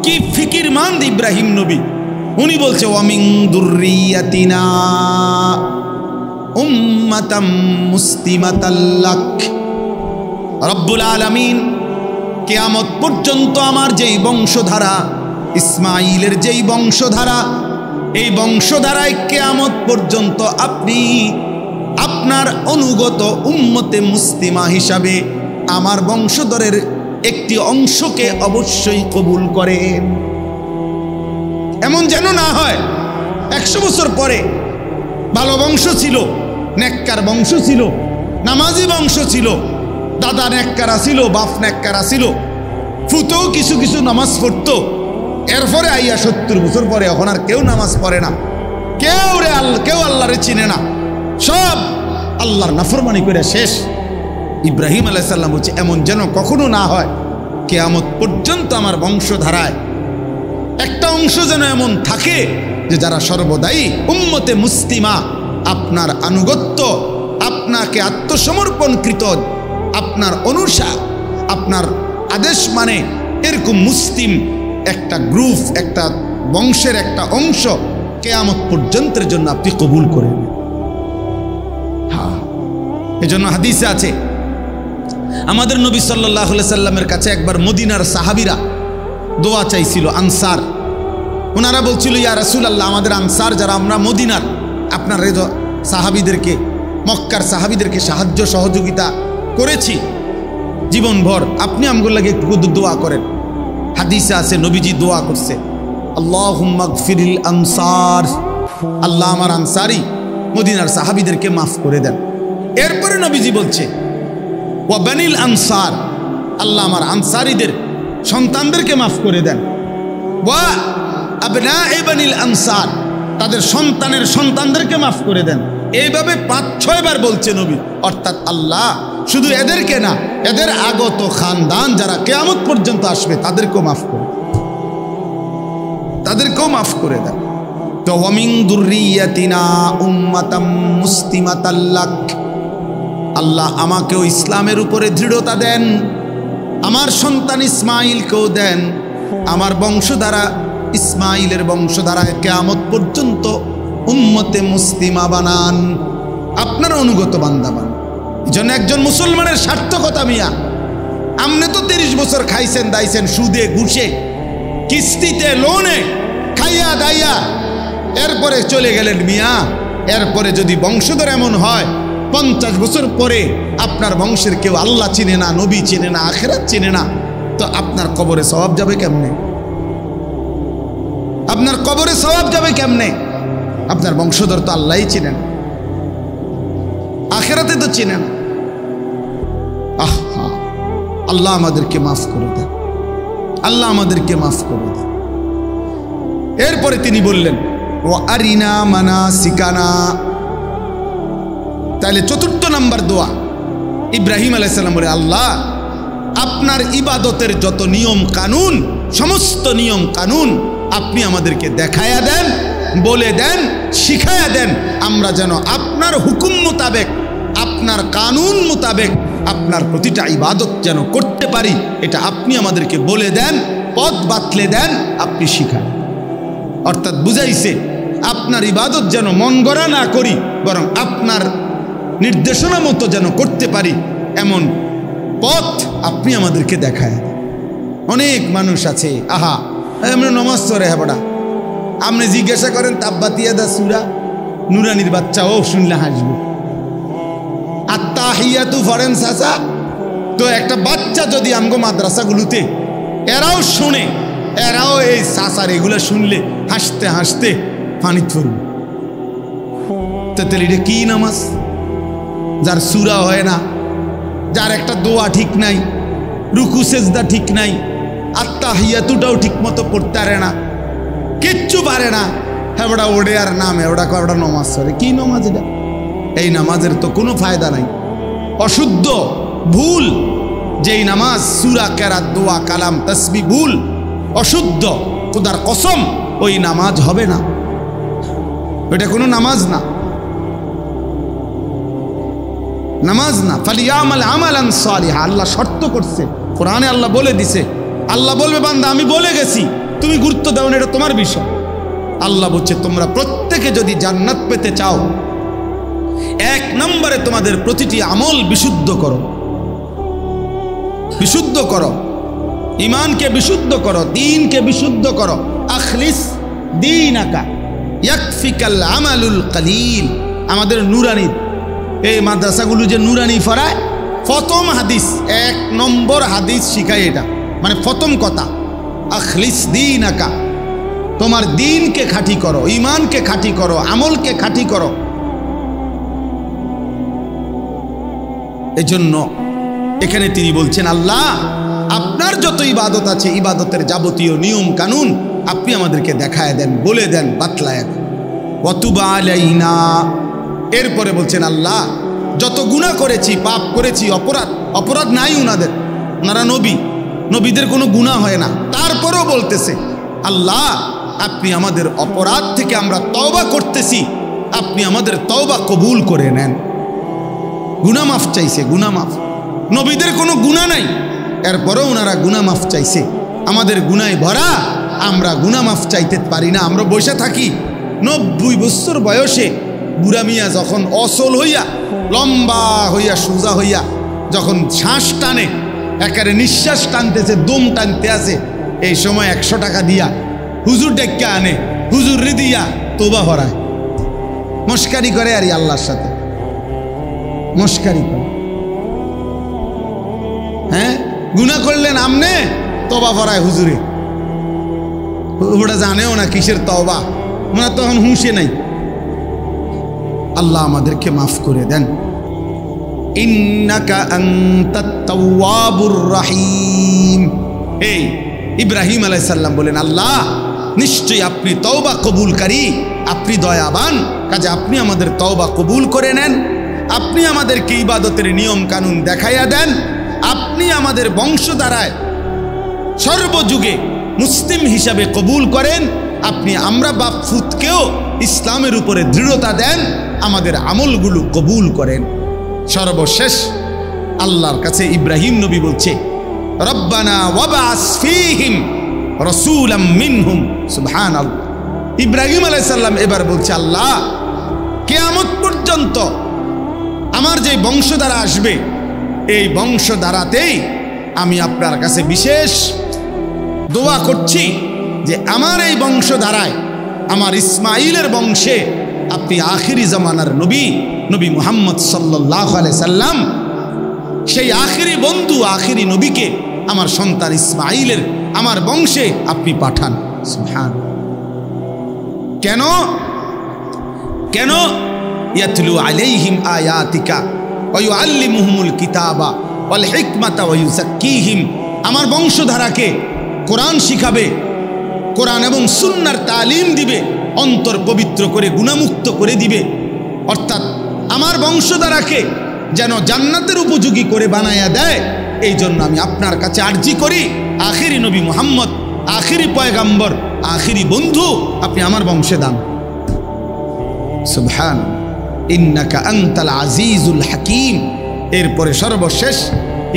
কি ফিকিরমান্দ ইব্রাহিম নবী, উনি বলছে ওয়ামিন দুররিয়াতিনা উম্মাতাম মুসলিমাতাল লাক, রব্বুল আলামিন কিয়ামত পর্যন্ত আমার যেই বংশধারা, ইসমাইলের যেই বংশধারা, এই বংশধারায় কিয়ামত পর্যন্ত আপনি আপনার অনুগত উম্মতে মুসলিমা হিসাবে আমার বংশধরের একটি অংশকে অবশ্যই কবুল করেন। এমন যেন না হয় 100 বছর পরে ভালো বংশ ছিল, নেককার বংশ ছিল, নামাজি বংশ ছিল, দাদা নেককারা ছিল, বাপ নেককারা ছিল, ফুতেও কিছু কিছু নামাজ পড়তো, এরপরে আইয়া 70 বছর পরে এখন আর কেউ নামাজ পড়ে না, কেউ আল্লাহরে চিনে না, সব আল্লাহর নাফরমানি করে শেষ। ইব্রাহিম আলাইহিস সালাম বলছে এমন যেন কখনো না হয়, কিয়ামত পর্যন্ত আমার বংশধারায় একটা অংশ যেন এমন থাকে যে যারা সর্বদাই উম্মতে মুসলিমা, আপনার আনুগত্য, আপনাকে আত্মসমর্পণকৃত, আপনার অনুসার, আপনার আদেশ মানে এরকম মুসলিম একটা গ্রুপ, একটা বংশের একটা অংশ কিয়ামত পর্যন্তের জন্য আপনি কবুল করেন। হ্যাঁ, এজন্য হাদিসে আছে আমাদের নবী সাল্লাল্লাহু আলাইহি সাল্লামের কাছে একবার মদিনার সাহাবীরা দোয়া চাইছিল, আনসার, ওনারা বলছিল ইয়া রাসূলুল্লাহ, আমাদের আনসার যারা আমরা মদিনার আপনার সাহাবীদেরকে, মক্কার সাহাবীদেরকে সাহায্য সহযোগিতা করেছি জীবনভর, আপনি আমগুলো লাগে একটু দোয়া করেন। হাদিসে আছে নবীজি দোয়া করছে, আল্লাহুম্মা গফিরিল আনসার, আল্লাহ আমার আনসারি মদিনার সাহাবীদেরকে মাফ করে দেন। এরপরে নবীজি বলছে ওয়া বানিল আনসার, আল্লাহ আমার আনসারীদের সন্তানদেরকে মাফ করে দেন। ওয়া আবনায়ে বানিল আনসার, তাদের সন্তানের সন্তানদেরকে মাফ করে দেন। এইভাবে 5-6 বার বলছে নবী, অর্থাৎ আল্লাহ শুধু এদেরকে না, এদের আগত খানদান যারা কিয়ামত পর্যন্ত আসবে তাদেরকেও মাফ করে, তাদেরকেও মাফ করে দেন। তো ওয়ামিন দুররিয়াতিনা উম্মাতাম মুসলিমাতাল লাক, আল্লাহ আমাকেও ইসলামের উপরে দৃঢ়তা দেন, আমার সন্তান ইসমাইলকেও দেন, আমার বংশধারা ইসমাইলের বংশধারায় কিয়ামত পর্যন্ত উম্মতে মুসলিমা বানান, আপনার অনুগত বান্দা বানান। এজন্য একজন মুসলমানের সার্থকতা মিয়া, আপনি তো 30 বছর খাইছেন দাইছেন সুদে ঘুষে কিস্তিতে লোনে খাইয়া দাইয়া, এরপরে চলে গেলেন মিয়া। এরপরে যদি বংশধর এমন হয় 50 বছর পরে আপনার বংশের কেউ আল্লাহ চিনে না, নবী চিনে না, আখিরাত চিনে না, তো আপনার কবরে সওয়াব যাবে কেমনে? আপনার কবরে সওয়াব যাবে কেমনে? আপনার বংশধর তো আল্লাহই চিনেন, আখিরাতে তো চিনেন। আল্লাহ আমাদেরকে মাফ করে দেন, আল্লাহ আমাদেরকে মাফ করে দেন। এরপরে তিনি বললেন ওয়া আরিনা মানাসিকানা, তাহলে 4 নম্বর দোয়া ইব্রাহিম আলাইহিস সালাম বলে, আল্লাহ আপনার ইবাদতের যত নিয়ম কানুন, সমস্ত নিয়ম কানুন আপনি আমাদেরকে দেখায়া দেন, বলে দেন, শিখায়া দেন, আমরা যেন আপনার হুকুম মোতাবেক, আপনার কানুন মোতাবেক আপনার প্রতিটা ইবাদত যেন করতে পারি, এটা আপনি আমাদেরকে বলে দেন, পথ বাতলে দেন, আপনি শিখান। অর্থাৎ বুঝাইছে আপনার ইবাদত যেন মন গড়া না করি, বরং আপনার নির্দেশনা মতো যেন করতে পারি, এমন পথ আপনি আমাদেরকে দেখায়। অনেক মানুষ আছে, আহা আমরা নমাজ পড়ে হ্যাঁ, আপনি জিজ্ঞাসা করেন তাব্বাতিয়াদা সূরা নুরানির বাচ্চা ও শুনলে হাসবো, আত্তাহিয়াতু ফরেন চাচা, তো একটা বাচ্চা যদি আমগো মাদ্রাসাগুলোতে এরাও শুনে, এরাও এই চাচার এগুলো শুনলে হাসতে হাসতে পানি পড়বে, তাহলে এটা কি নামাজ? যার সূরা হয় না, যার একটা দোয়া ঠিক নাই, রুকু সেজদা ঠিক নাই, তাহিয়াতুটাও ঠিক মতো পড়তে পারে না, কিচ্ছু পারে না। হ্যাঁ ওটা ওড়ে আর নামে ওটা কয়টা নমাজ করে, কি নমাজ এটা? এই নামাজের তো কোনো ফায়দা নাই, অশুদ্ধ, ভুল। যেই নামাজ সূরা কেরাত, দোয়া, কালাম, তাসবিহ ভুল, অশুদ্ধ, খোদার কসম ওই নামাজ হবে না, ওটা কোনো নামাজ না, নামাজ না। ফালিয়ামাল আমালান সালিহা, আল্লাহ শর্ত করছে কোরআনে, আল্লাহ বলে দিছে। আল্লাহ বলবে বান্দা আমি বলে গেছি, তুমি গুরুত্ব দাও না, এটা তোমার বিষয়। আল্লাহ বলছে তোমরা প্রত্যেকে যদি জান্নাত পেতে চাও, এক নম্বরে তোমাদের প্রতিটি আমল বিশুদ্ধ করো, বিশুদ্ধ করো, ঈমানকে বিশুদ্ধ করো, দ্বীনকে বিশুদ্ধ করো। আখলিস দীনাকা ইয়াকফিকাল আমালুল কলিল। আমাদের নুরানি এই মাদ্রাসাগুলো যে নুরানি ফরায়, প্রথম হাদিস, এক নম্বর হাদিস শিখায় এটা, মানে প্রথম কথা আখলিস দীনাকা, তোমার দ্বীনকে খাঁটি করো, ঈমানকে খাঁটি করো, আমলকে খাঁটি করো। এজন্য এখানে তিনি বলছেন আল্লাহ আপনার যত ইবাদত আছে, ইবাদতের যাবতীয় নিয়ম কানুন আপনি আমাদেরকে দেখায় দেন, বলে দেন, বাতলায় দেন। ওয়াতুবা আলাইনা, এরপরে বলছেন আল্লাহ যত গুনাহ করেছি, পাপ করেছি, অপরাধ নাই উনাদের, ওনারা নবী, নবীদের কোনো গুনাহ হয় না, তারপরেও বলতেছে আল্লাহ আপনি আমাদের অপরাধ থেকে আমরা তওবা করতেছি, আপনি আমাদের তওবা কবুল করে নেন। গুনাহ মাফ চাইছে, গুনাহ মাফ। নবীদের কোনো গুনাহ নাই, এরপরেও ওনারা গুনাহ মাফ চাইছে। আমাদের গুনায় ভরা, আমরা গুনাহ মাফ চাইতে পারি না, আমরা বসে থাকি। 90 বছর বয়সে বুড়া মিয়া যখন অসল হইয়া, লম্বা হইয়া, সোজা হইয়া যখন শ্বাস টানে, একেবারে নিঃশ্বাস টানতেছে, দম টানতে আছে, এই সময় 100 টাকা দিয়া হুজুর ডেক্কা আনে, হুজুর রে দিয়া তোবা ভরায়, মস্কারি করে আর আল্লাহর সাথে মস্কারি করে। হ্যাঁ গুনাহ করলেন আমনে, তওবা ভরায় হুজুরে, ওটা জানেও না কিসের তওবা, ওনার তখন হুঁশে নাই। আল্লাহ আমাদেরকে মাফ করে দেন। ইন্নাকা আনতাত তাওয়াবুর রহিম। এই ইব্রাহিম আলাইহিস সালাম বলেন আল্লাহ নিশ্চয়ই আপনি তওবা কবুলকারী, আপনি দয়াবান, কাজে আপনি আমাদের তওবা কবুল করে নেন, আপনি আমাদেরকে ইবাদতের নিয়ম কানুন দেখাইয়া দেন, আপনি আমাদের বংশধারায় সর্বযুগে মুসলিম হিসাবে কবুল করেন, আপনি আমরা বাপ ফুতকেও ইসলামের উপরে দৃঢ়তা দেন, আমাদের আমলগুলো কবুল করেন। সর্বশেষ আল্লাহর কাছে ইব্রাহিম নবী বলছে রব্বানা ওয়াবআস ফীহিম রাসূলাম মিনহুম। সুবহানাল্লাহ। ইব্রাহিম আলাইহিস সালাম এবার বলছে আল্লাহ কিয়ামত পর্যন্ত আমার যে বংশধারা আসবে, এই বংশধারাতেই আমি আপনার কাছে বিশেষ দোয়া করছি যে আমার এই বংশধারায়, আমার ইসমাইলের বংশে আপনি আখিরি জামানার নবী, নবী মুহাম্মদ সাল্লাল্লাহু আলাইহি সাল্লাম, সেই আখিরি বন্ধু, আখিরি নবীকে আমার সন্তান ইসমাইলের আমার বংশে আপনি পাঠান। সুবহানাল্লাহ। কেন কেন? ইয়াতলু আলাইহিম আয়াতিকা ওয়া ইউআল্লিমুহুমুল কিতাবা ওয়াল হিকমাতা ওয়া ইউযাক্কিহিম। আমার বংশধারাকে কোরআন শিখাবে, কোরআন এবং সুন্নাহর তালিম দিবে, অন্তর পবিত্র করে গুনাহমুক্ত করে দিবে। অর্থাৎ আমার বংশধারাকে যেন জান্নাতের উপযোগী করে বানায়া দেয়, এই জন্য আমি আপনার কাছে আরজি করি, আখিরি নবী মুহাম্মদ, আখিরি পয়গাম্বর, আখিরি বন্ধু আপনি আমার বংশে দান। সুবহান ইন্নাকা আনতাল আজিজুল হাকিম। এরপরে সর্বশেষ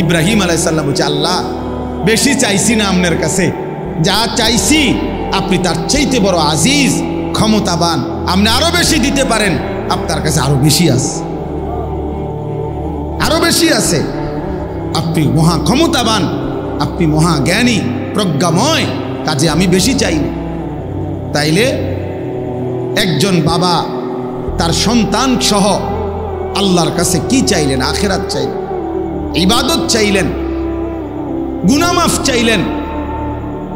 ইব্রাহিম আলাইহিস সালাম বলছে আল্লাহ বেশি চাইছি না আপনার কাছে, যা চাইছি আপনি তার চাইতে বড় আজিজ, ক্ষমতাবান, আপনি আরো বেশি দিতে পারেন, আপনার কাছে আরো বেশি আছে, আরো বেশি আছে। আপনি মহা ক্ষমতাবান, আপনি মহা জ্ঞানী, প্রজ্ঞাময়, কাজে আমি বেশি চাই না। তাইলে একজন বাবা তার সন্তান সহ আল্লাহর কাছে কি চাইলেন? আখিরাত চাইলেন, ইবাদত চাইলেন, গুনাহ মাফ চাইলেন,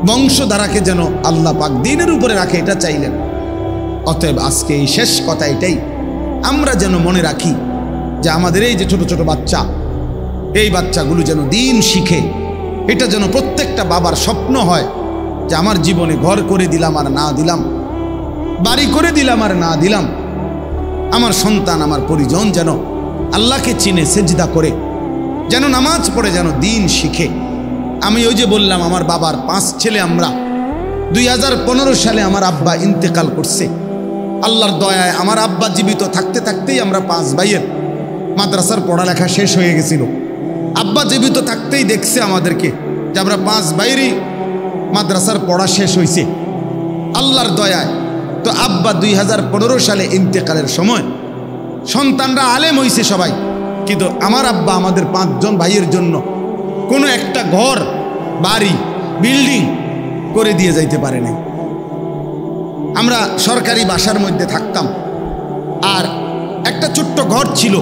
বংশধারাকে যেন আল্লাহ পাক দ্বীনের উপরে রাখে এটা চাইলেন। অতএব আজকে এই শেষ কথা এটাই, আমরা যেন মনে রাখি যে আমাদের এই যে ছোট ছোট বাচ্চা, এই বাচ্চাগুলো যেন দ্বীন শিখে, এটা যেন প্রত্যেকটা বাবার স্বপ্ন হয় যে আমার জীবনে ঘর করে দিলাম আর না দিলাম, বাড়ি করে দিলাম আর না দিলাম, আমার সন্তান আমার পরিজন যেন আল্লাহকে চিনে সেজদা করে, যেন নামাজ পড়ে, যেন দিন শিখে। আমি ওই যে বললাম আমার বাবার 5 ছেলে, আমরা 2015 সালে আমার আব্বা ইন্তেকাল করছে। আল্লাহর দয়ায় আমার আব্বা জীবিত থাকতে থাকতেই আমরা 5 ভাইয়ের মাদ্রাসার পড়ালেখা শেষ হয়ে গেছিল। আব্বা জীবিত থাকতেই দেখছে আমাদেরকে যে আমরা 5 ভাইয়েরই মাদ্রাসার পড়া শেষ হয়েছে আল্লাহর দয়ায়। তো আব্বা 2015 সালে ইন্তেকালের সময় সন্তানরা আলেম হয়েছে সবাই, কিন্তু আমার আব্বা আমাদের 5 জন ভাইয়ের জন্য কোনো একটা ঘর, বাড়ি, বিল্ডিং করে দিয়ে যাইতে পারে নাই। আমরা সরকারি বাসার মধ্যে থাকতাম, আর একটা ছোট্ট ঘর ছিল,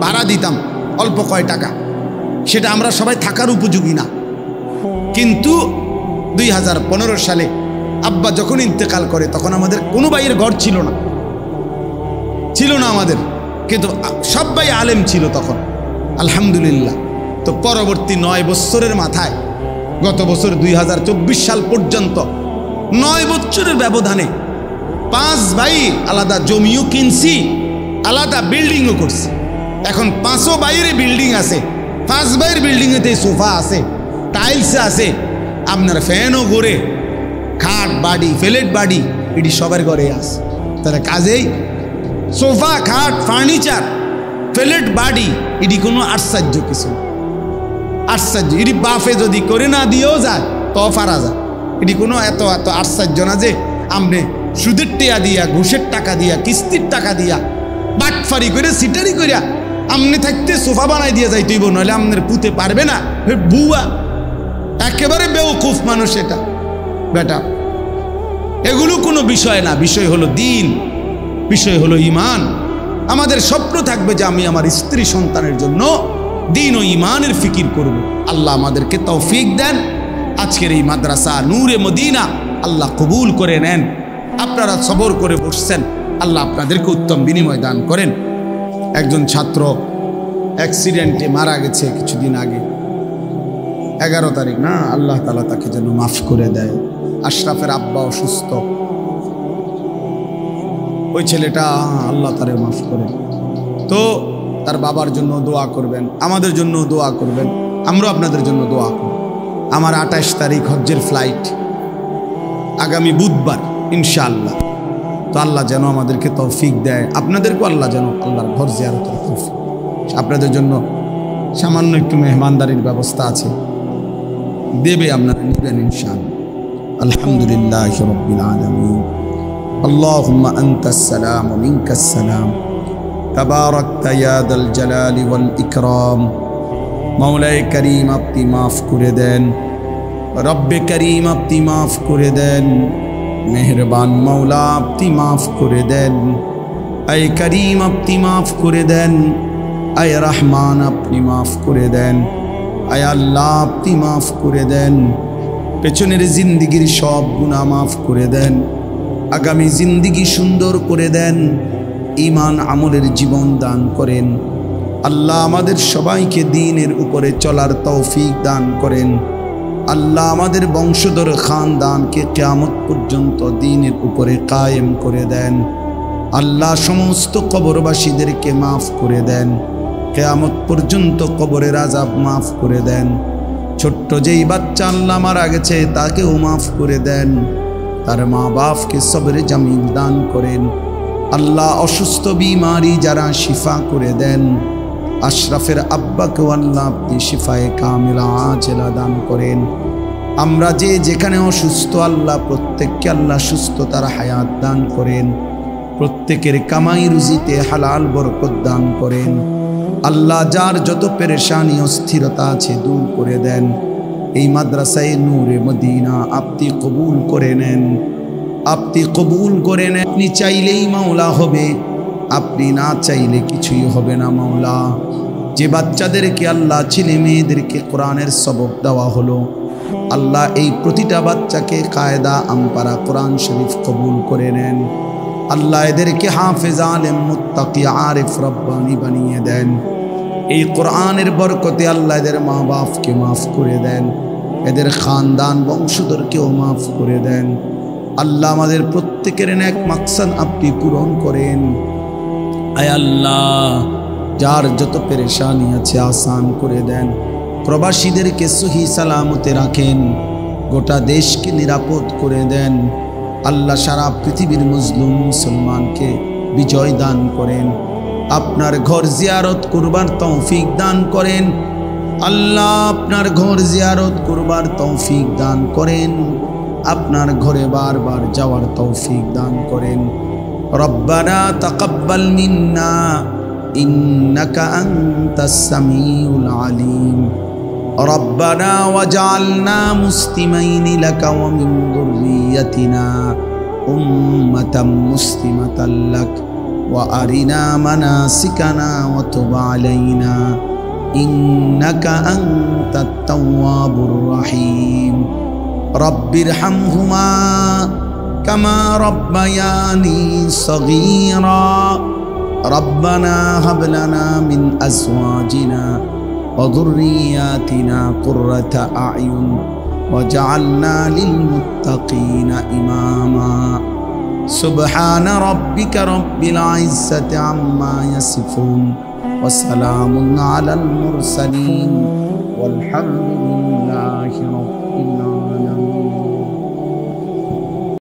ভাড়া দিতাম অল্প কয় টাকা, সেটা আমরা সবাই থাকার উপযোগী না। কিন্তু 2015 সালে আব্বা যখন ইন্তেকাল করে তখন আমাদের কোনো ভাইয়ের ঘর ছিল না আমাদের, কিন্তু সব ভাই আলেম ছিল তখন, আলহামদুলিল্লাহ। তো পরবর্তী 9 বছরের মাথায়, গত বছর 2024 সাল পর্যন্ত 9 বছরের ব্যবধানে 5 ভাই আলাদা জমিও কিনছি, আলাদা বিল্ডিংও করছি। এখন 5 ভাইয়ের বিল্ডিং আছে, 5 ভাইয়ের বিল্ডিংয়েতে সোফা আছে, টাইলস আছে, আপনার ফ্যানও ঘুরে, খাট বাড়ি, ফ্ল্যাট বাড়ি, এটি সবার ঘরে আছে। তাহলে কাজেই সোফা, খাট, ফার্নিচার, ফ্ল্যাট বাড়ি, এটি কোনো আশ্চর্য কিছু, আশ্চর্য এটি বাফে যদি করে না দিয়েও যায় তো ফারা যায়। এটি কোনো এত আশ্চর্য না যে আপনি সুদের টেয়া দিয়া, ঘুষের টাকা দিয়া, কিস্তির টাকা দিয়া, বাটফারি করে, সিটারি করিয়া আপনি থাকতে সোফা বানাই দিয়ে যাই তুইব, নইলে আপনার পুঁতে পারবে না। বুয়া একেবারে বেওকুফ মানুষ এটা বেটা। এগুলো কোনো বিষয় না, বিষয় হলো দিন, বিষয় হলো ঈমান। আমাদের স্বপ্ন থাকবে যে আমি আমার স্ত্রী সন্তানের জন্য দিন ও ঈমানের ফিকির করব। আল্লাহ আমাদেরকে তৌফিক দেন। আজকের এই মাদ্রাসা নূরে মদিনা আল্লাহ কবুল করে নেন। আপনারা সবর করে বসছেন, আল্লাহ আপনাদেরকে উত্তম বিনিময় দান করেন। একজন ছাত্র অ্যাক্সিডেন্টে মারা গেছে কিছুদিন আগে, 11 তারিখ না, আল্লাহ তাআলা তাকে যেন মাফ করে দেয়। আশরাফের আব্বা অসুস্থ, ওই ছেলেটা আল্লাহ তারে মাফ করে। তো তার বাবার জন্য দোয়া করবেন, আমাদের জন্য দোয়া করবেন, আমরাও আপনাদের জন্য দোয়া করব। আমার 28 তারিখ হজ্জের ফ্লাইট, আগামী বুধবার ইনশাআল্লাহ। তো আল্লাহ যেন আমাদেরকে তৌফিক দেয়, আপনাদেরকেও আল্লাহ যেন আল্লাহর ঘর জিয়ারতের তৌফিক। আপনাদের জন্য সামান্য একটু মেহমানদারির ব্যবস্থা আছে, দেবে, আপনারা নেবেন ইনশাআল্লাহ। আলহামদুলিল্লাহি রাব্বিল আলামিন। আল্লাহুম্মা আনতাস সালাম ওয়া মিনকাস সালাম, তাবারাকতা ইয়া দাল জালালি ওয়াল ইকরাম। মাওলায়ে কারীম আপনি মাফ করে দেন, রব্বে কারীম আপনি মাফ করে দেন, মেহেরবান মাওলা আপনি মাফ করে দেন, আয় করিম আপনি মাফ করে দেন, আয় রহমান আপনি মাফ করে দেন, আয় আল্লাহ আপনি মাফ করে দেন। পেছনের জিন্দিগির সব গুনাহ মাফ করে দেন, আগামী জিন্দিগি সুন্দর করে দেন, ঈমান আমলের জীবন দান করেন। আল্লাহ আমাদের সবাইকে দ্বীনের উপরে চলার তৌফিক দান করেন। আল্লাহ আমাদের বংশধর খানদানকে কিয়ামত পর্যন্ত দ্বীনের উপরে কায়েম করে দেন। আল্লাহ সমস্ত কবরবাসীদেরকে মাফ করে দেন, কিয়ামত পর্যন্ত কবরের আযাব মাফ করে দেন। ছোট্ট যেই বাচ্চা আল্লাহ মারা গেছে তাকেও মাফ করে দেন, তার মা বাপকে সবরে জামিল দান করেন। আল্লাহ অসুস্থ বিমারি যারা শিফা করে দেন, আশরাফের আব্বাকেও আল্লাহ আপনি শিফায়ে কামিলা আজেলা দান করেন। আমরা যে যেখানে অসুস্থ আল্লাহ প্রত্যেককে আল্লাহ সুস্থতার হায়াত দান করেন, প্রত্যেকের কামাই রুজিতে হালাল বরকত দান করেন। আল্লাহ যার যত পেরেশানি অস্থিরতা আছে দূর করে দেন। এই মাদ্রাসায়ে নূরে মদিনা আপনি কবুল করে নেন, আপনি কবুল করে নেন। আপনি চাইলেই মাওলা হবে, আপনি না চাইলে কিছুই হবে না মাওলা। যে বাচ্চাদেরকে আল্লাহ ছেলে মেয়েদেরকে কোরআনের সবক দেওয়া হলো, আল্লাহ এই প্রতিটা বাচ্চাকে কায়দা আমপারা কোরআন শরীফ কবুল করে নেন। আল্লাহ এদেরকে হাফেজ আলেম মুত্তাকি আরিফ রব্বানি বানিয়ে দেন। এই কোরআনের বরকতে আল্লাহ এদের মা বাপকে মাফ করে দেন। এদের খানদান বংশধরকেও মাফ করে দেন। আল্লাহ আমাদের প্রত্যেকের নেক মাকসাদ আপনি পূরণ করেন। আয় আল্লাহ, যার যত পেরেশানি আছে আসান করে দেন। প্রবাসীদেরকে সহি সালামতে রাখেন, গোটা দেশকে নিরাপদ করে দেন। আল্লাহ সারা পৃথিবীর মুসলিম মুসলমানকে বিজয় দান করেন। আপনার ঘর জিয়ারত করবার তৌফিক দান করেন। আল্লাহ আপনার ঘর জিয়ারত করবার তৌফিক দান করেন। আপনার ঘরে বারবার যাওয়ার তৌফিক দান করেন। রব্বানা তাকাব্বাল মিন্না ইন্নাকা আনতাস সামিউল আলিম। রব্বানা ওয়াজআলনা মুসলিমাইন লাকা ওয়া মিন যুররিয়াতিনা উম্মাতাম মুসলিমাতাল লাক ওয়া আরিনা মানাসিকানা ওয়া তুব আলাইনা ইন্নাকা আনতাত তাওয়াবুর রহিম। রব্বিরহামহুমা কামা রব্বায়ানি সগীরা। রব্বানা হাব লানা মিন আজওয়াজিনা ওয়া যুররিয়াতিনা কুররাতা আ'য়ুন ওয়াজআলনা লিল মুত্তাকিনা ইমামা। সুবহান রাব্বিকা রাব্বিল ইজ্জাতি আম্মা ইয়াসিফুন ওয়া সালামুন আলাল মুরসালিন ওয়ালহামদুলিল্লাহি রাব্বিল আলামিন।